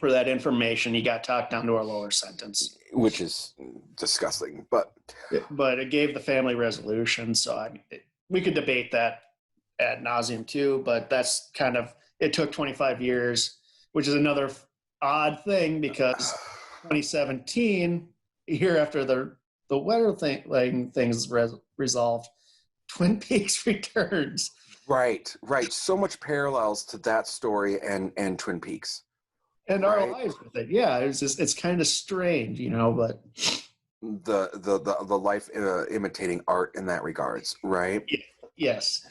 that information, he got talked down to a lower sentence, which is disgusting. But it gave the family resolution. So we could debate that ad nauseum too. But that's kind of, it took 25 years, which is another odd thing because 2017, a year after the weather things resolved, Twin Peaks returns. Right. So much parallels to that story and Twin Peaks. And our lives with it. Yeah, it's kind of strange, but the life imitating art in that regards, right? Yes.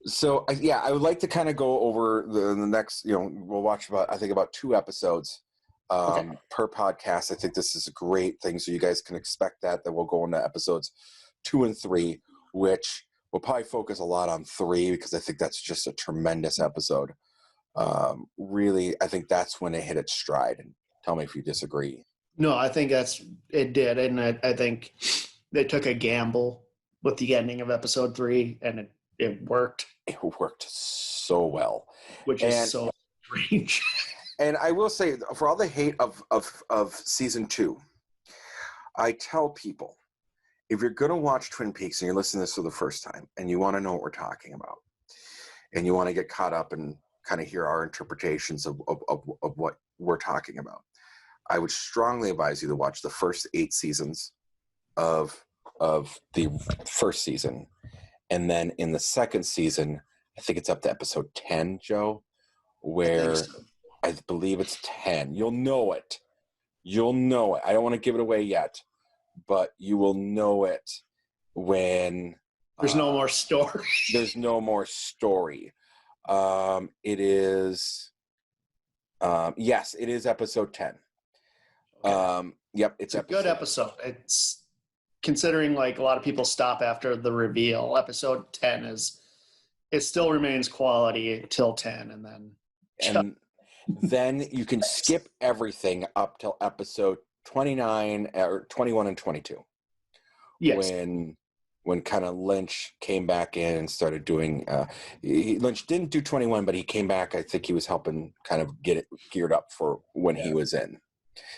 So I would like to kind of go over the next, we'll watch about 2 episodes per podcast. I think this is a great thing, so you guys can expect that we'll go into episodes 2 and 3, which we'll probably focus a lot on 3 because I think that's just a tremendous episode. Really, I think that's when it hit its stride. And tell me if you disagree. No, I think it did, and I think they took a gamble with the ending of episode 3, and it worked. It worked so well, which is so strange. And I will say, for all the hate of season 2, I tell people, if you're going to watch Twin Peaks and you're listening to this for the first time and you want to know what we're talking about and you want to get caught up and kind of hear our interpretations of what we're talking about, I would strongly advise you to watch the first 8 seasons of the first season. And then in the second season, I think it's up to episode 10, Joe, where I believe it's 10. You'll know it. I don't want to give it away yet, but you will know it when there's no more story. There's no more story. It is yes, it is episode 10. Okay. Yep, it's a good episode. It's, considering like a lot of people stop after the reveal, episode 10 it still remains quality till 10, and then you can skip everything up till episode 29 or 21 and 22. Yes. When kind of Lynch came back in and started doing, Lynch didn't do 21, but he came back. I think he was helping kind of get it geared up for when he was in.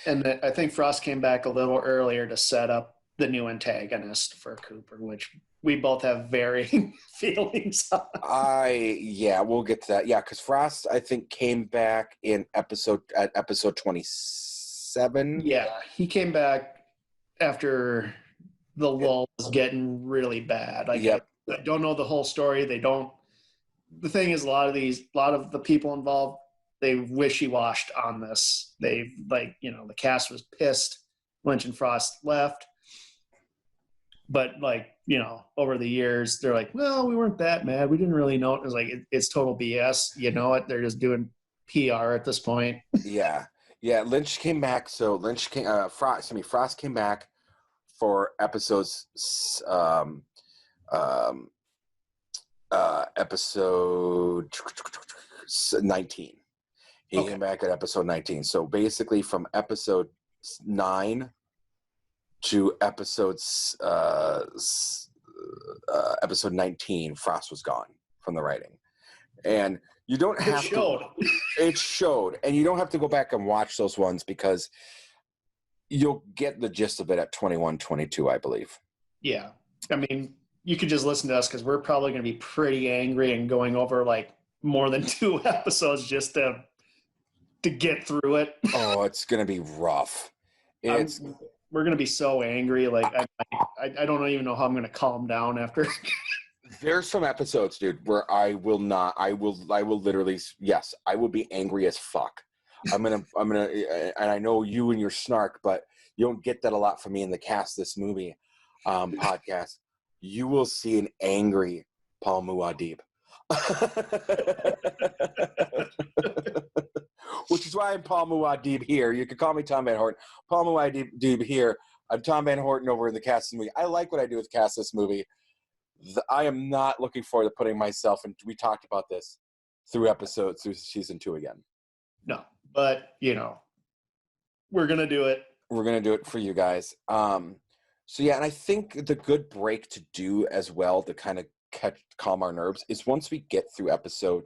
And I think Frost came back a little earlier to set up the new antagonist for Cooper, which we both have varying feelings on. We'll get to that. Yeah, because Frost, I think, came back in episode 27. Yeah, he came back after the lull was getting really bad. I don't know the whole story. The thing is, a lot of the people involved, they wishy-washed on this. The cast was pissed Lynch and Frost left. But over the years, they're like, well, we weren't that mad. We didn't really know. It was like, it's total BS. You know what? They're just doing PR at this point. Yeah. Lynch came back. So Frost came back for episodes, episode 19. He came back at episode 19. So basically from episode 9 to episode 19, Frost was gone from the writing. And you don't have it showed. And you don't have to go back and watch those ones because you'll get the gist of it at 21, 22, I believe. Yeah. I mean, you could just listen to us because we're probably going to be pretty angry and going over like more than 2 episodes just to get through it. Oh, it's going to be rough. We're going to be so angry. Like, I don't even know how I'm going to calm down after. There's some episodes, dude, where I will literally, yes, I will be angry as fuck. I'm gonna, and I know you and your snark, but you don't get that a lot from me in the Cast This Movie podcast. You will see an angry Paul Muad'Dib. Which is why I'm Paul Muad'Dib here. You can call me Tom Van Horton. Paul Muad'Dib here. I'm Tom Van Horton over in the Cast This Movie. I like what I do with Cast This Movie. I am not looking forward to putting myself, and we talked about this, through season 2 again. No, but we're gonna do it. We're gonna do it for you guys. So yeah, and I think the good break to do as well to kind of calm our nerves is once we get through episode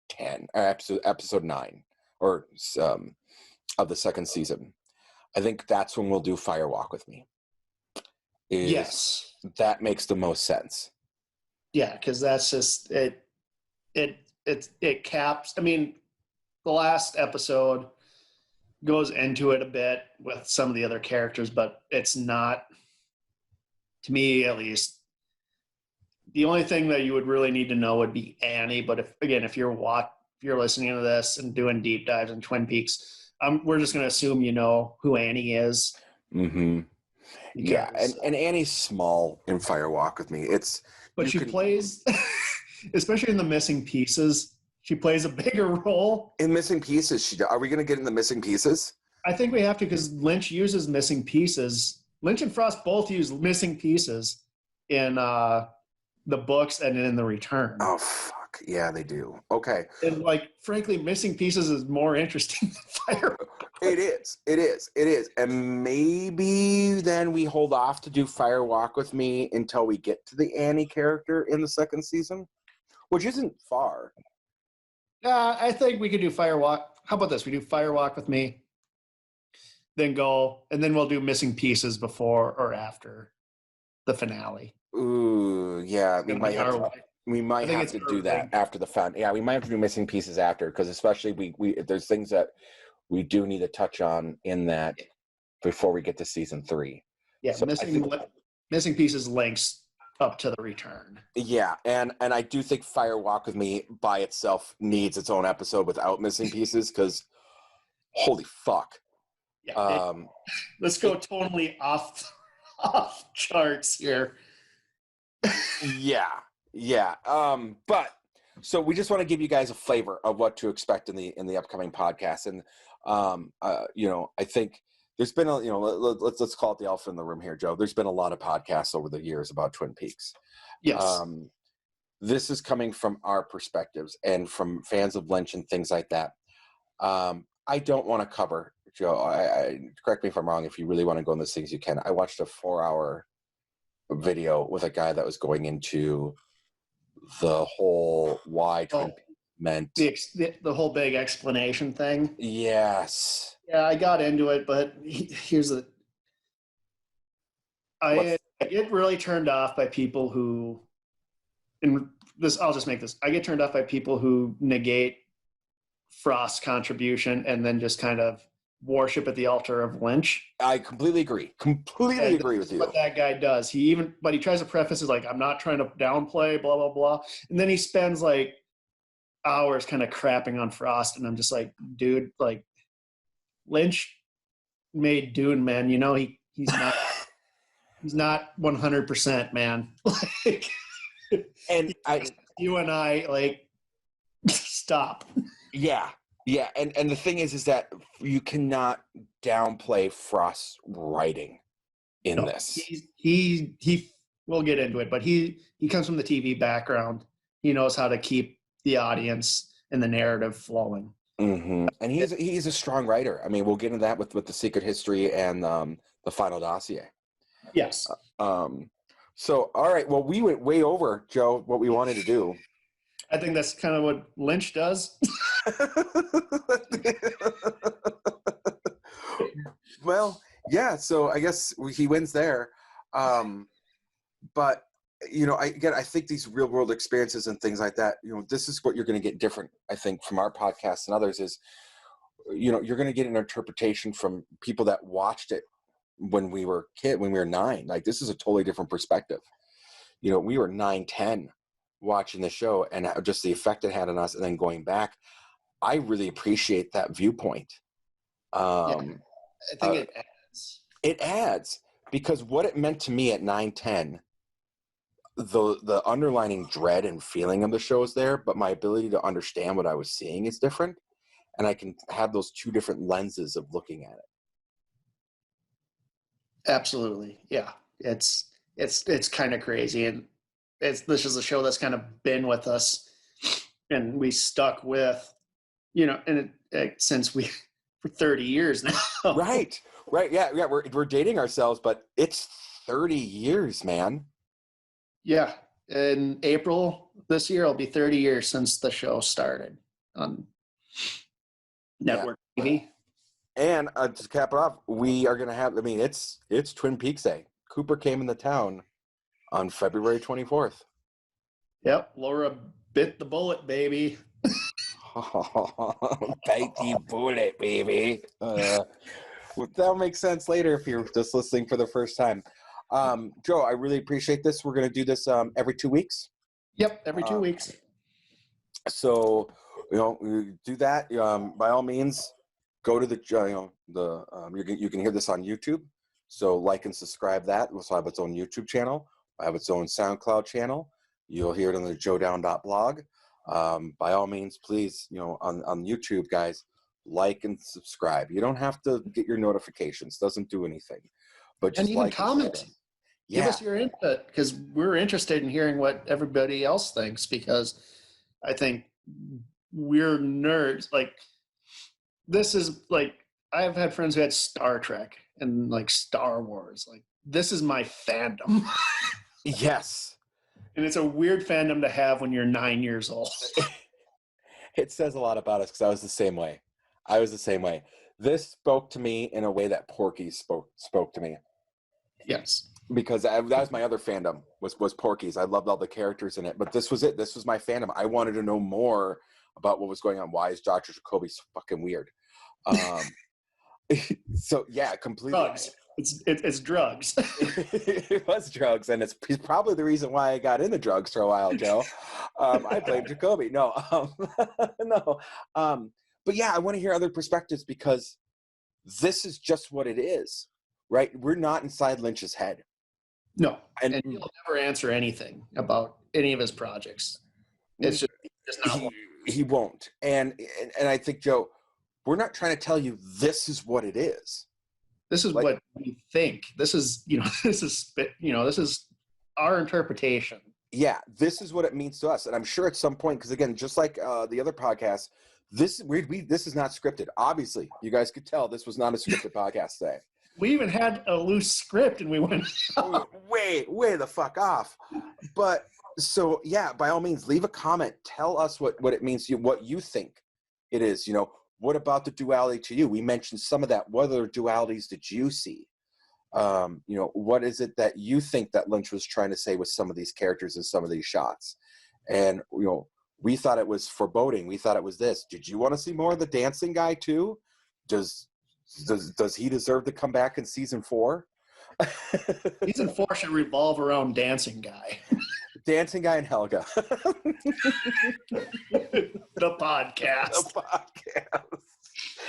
10 or episode 9 or of the second season. I think that's when we'll do Fire Walk with Me. Yes, that makes the most sense. Yeah, because that's just it caps. I mean, the last episode goes into it a bit with some of the other characters, but it's not, to me at least. The only thing that you would really need to know would be Annie. But if you're listening to this and doing deep dives in Twin Peaks, we're just going to assume you know who Annie is. Mm-hmm. Yeah, and Annie's small in Fire Walk with Me. But she plays, especially in the Missing Pieces, she plays a bigger role. In Missing Pieces, are we going to get in the Missing Pieces? I think we have to because Lynch uses Missing Pieces. Lynch and Frost both use Missing Pieces in the books and in The Return. Oh, fuck. Yeah, they do. Okay. And, frankly, Missing Pieces is more interesting than Fire Walk. It is. And maybe then we hold off to do Fire Walk with Me until we get to the Annie character in the second season, which isn't far. I think we could do Fire Walk. How about this? We do Fire Walk with Me, then go, and then we'll do Missing Pieces before or after the finale. Ooh, yeah. We might have to do that after the fun. Yeah, we might have to do Missing Pieces after, because especially there's things that we do need to touch on in that before we get to season 3. Yeah, so Missing Pieces links up to The Return. Yeah, and I do think Fire Walk with Me by itself needs its own episode without Missing Pieces, because holy fuck. Yeah, let's go totally off charts here. Yeah. But so we just want to give you guys a flavor of what to expect in the upcoming podcast. And I think there's been let's call it the elephant in the room here, Joe. There's been a lot of podcasts over the years about Twin Peaks. Yes. This is coming from our perspectives and from fans of Lynch and things like that. I don't want to cover, Joe. I correct me if I'm wrong. If you really want to go in those things, you can. I watched a 4-hour video with a guy that was going into the whole why Twin Peaks meant the whole big explanation thing. Yes. Yeah, I got into it, but here's I get really turned off by people who, I'll just make this. I get turned off by people who negate Frost's contribution and then just kind of worship at the altar of Lynch. I completely agree. Agree with you. What that guy does. He tries to preface it like, I'm not trying to downplay, blah, blah, blah. And then he spends hours kind of crapping on Frost. And I'm just like, dude, Lynch made Dune, man. He's not, he's not 100%, man. And you and I stop. Yeah, and the thing is that you cannot downplay Frost's writing in this. He we'll get into it, but he comes from the TV background. He knows how to keep the audience and the narrative flowing. And he's a strong writer. I mean, we'll get into that with the Secret History and the Final Dossier. Yes. So, all right. Well, we went way over, Joe, what we wanted to do. I think that's kind of what Lynch does. Well, yeah. So I guess he wins there. But I think these real world experiences and things like that, this is what you're going to get different, I think, from our podcast and others is, you're going to get an interpretation from people that watched it when we were 9. Like, this is a totally different perspective. We were 9, 10 watching the show, and just the effect it had on us. And then going back, I really appreciate that viewpoint. I think it adds, because what it meant to me at 9, 10, the underlining dread and feeling of the show is there, but my ability to understand what I was seeing is different. And I can have those two different lenses of looking at it. Absolutely. Yeah. It's kind of crazy. And this is a show that's kind of been with us, and we stuck with, and since for 30 years now. Right. Yeah. We're dating ourselves, but it's 30 years, man. Yeah. In April this year, it'll be 30 years since the show started on network TV. And to cap it off, we are going to have, it's Twin Peaks Day. Cooper came into town on February 24th. Yep. Laura bit the bullet, baby. Bite the bullet, baby. That'll make sense later if you're just listening for the first time. Joe, I really appreciate this. We're going to do this every 2 weeks. Yep, every 2 weeks. So, do that. By all means, go to you can hear this on YouTube. So like and subscribe that. It'll also have its own YouTube channel. I have its own SoundCloud channel. You'll hear it on the joedown.blog. By all means, please, on YouTube, guys, like and subscribe. You don't have to get your notifications. Doesn't do anything. But just even comment. Give us your input, because we're interested in hearing what everybody else thinks, because I think we're nerds. Like, this is like, I've had friends who had Star Trek and like Star Wars. Like, this is my fandom. Yes. And it's a weird fandom to have when you're 9 years old. It says a lot about us, because I was the same way. This spoke to me in a way that Porky's spoke to me. Yes. Because that was my other fandom, was Porky's. I loved all the characters in it. But this was it. This was my fandom. I wanted to know more about what was going on. Why is Dr. Jacoby so fucking weird? So, yeah, completely. Drugs. It's drugs. It was drugs, and it's probably the reason why I got into drugs for a while, Joe. I blame Jacoby. No. No. But, yeah, I want to hear other perspectives, because this is just what it is, right? We're not inside Lynch's head. No, and he'll never answer anything about any of his projects. It's just not. He won't. And I think, Joe, we're not trying to tell you this is what it is. This is what we think. This is, this is our interpretation. Yeah, this is what it means to us. And I'm sure at some point, because again, just like the other podcasts, this is not scripted. Obviously, you guys could tell this was not a scripted podcast today. We even had a loose script, and we went way the fuck off. But so, yeah, by all means, leave a comment. Tell us what it means to you, what you think it is. What about the duality to you? We mentioned some of that. What other dualities did you see? What is it that you think that Lynch was trying to say with some of these characters and some of these shots? And, we thought it was foreboding. We thought it was this. Did you want to see more of the dancing guy too? Does he deserve to come back in season 4? Season 4 should revolve around dancing guy. Dancing guy and Helga. The podcast.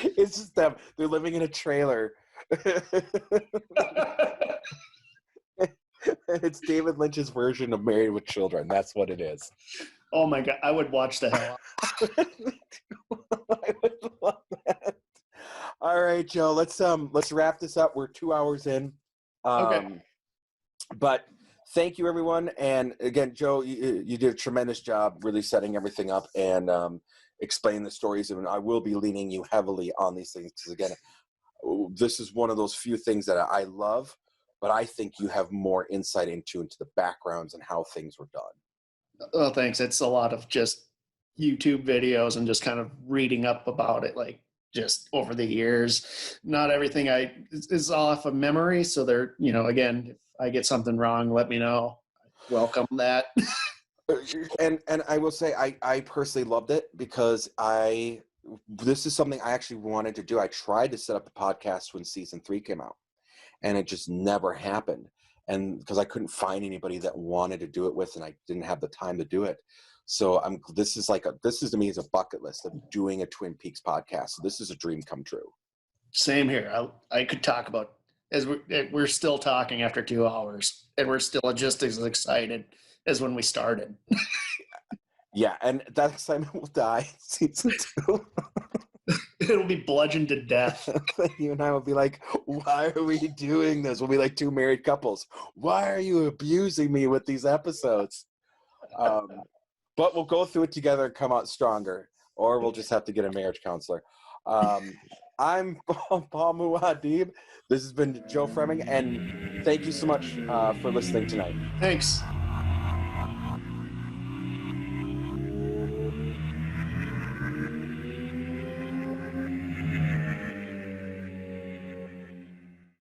It's just them. They're living in a trailer. It's David Lynch's version of Married with Children. That's what it is. Oh my God, I would watch the hell out. I would love that. All right, Joe. Let's wrap this up. We're 2 hours in. Okay. But thank you, everyone. And again, Joe, you did a tremendous job really setting everything up and explaining the stories. And I will be leaning you heavily on these things because, again, this is one of those few things that I love, but I think you have more insight into the backgrounds and how things were done. Oh, thanks. It's a lot of just YouTube videos and just kind of reading up about it, like just over the years. Not everything is off of memory. So there, again, if I get something wrong, let me know. Welcome that. And I will say I personally loved it because this is something I actually wanted to do. I tried to set up a podcast when season 3 came out, and it just never happened. And because I couldn't find anybody that wanted to do it with, and I didn't have the time to do it. So this is to me is a bucket list of doing a Twin Peaks podcast. So this is a dream come true. Same here. I could talk about, as we're still talking after 2 hours, and we're still just as excited as when we started. Yeah, and that excitement will die in season 2. It'll be bludgeoned to death. You and I will be like, why are we doing this? We'll be like 2 married couples. Why are you abusing me with these episodes? But we'll go through it together and come out stronger, or we'll just have to get a marriage counselor. I'm Paul Muad'Dib. This has been Joe Fremming, and thank you so much for listening tonight. Thanks.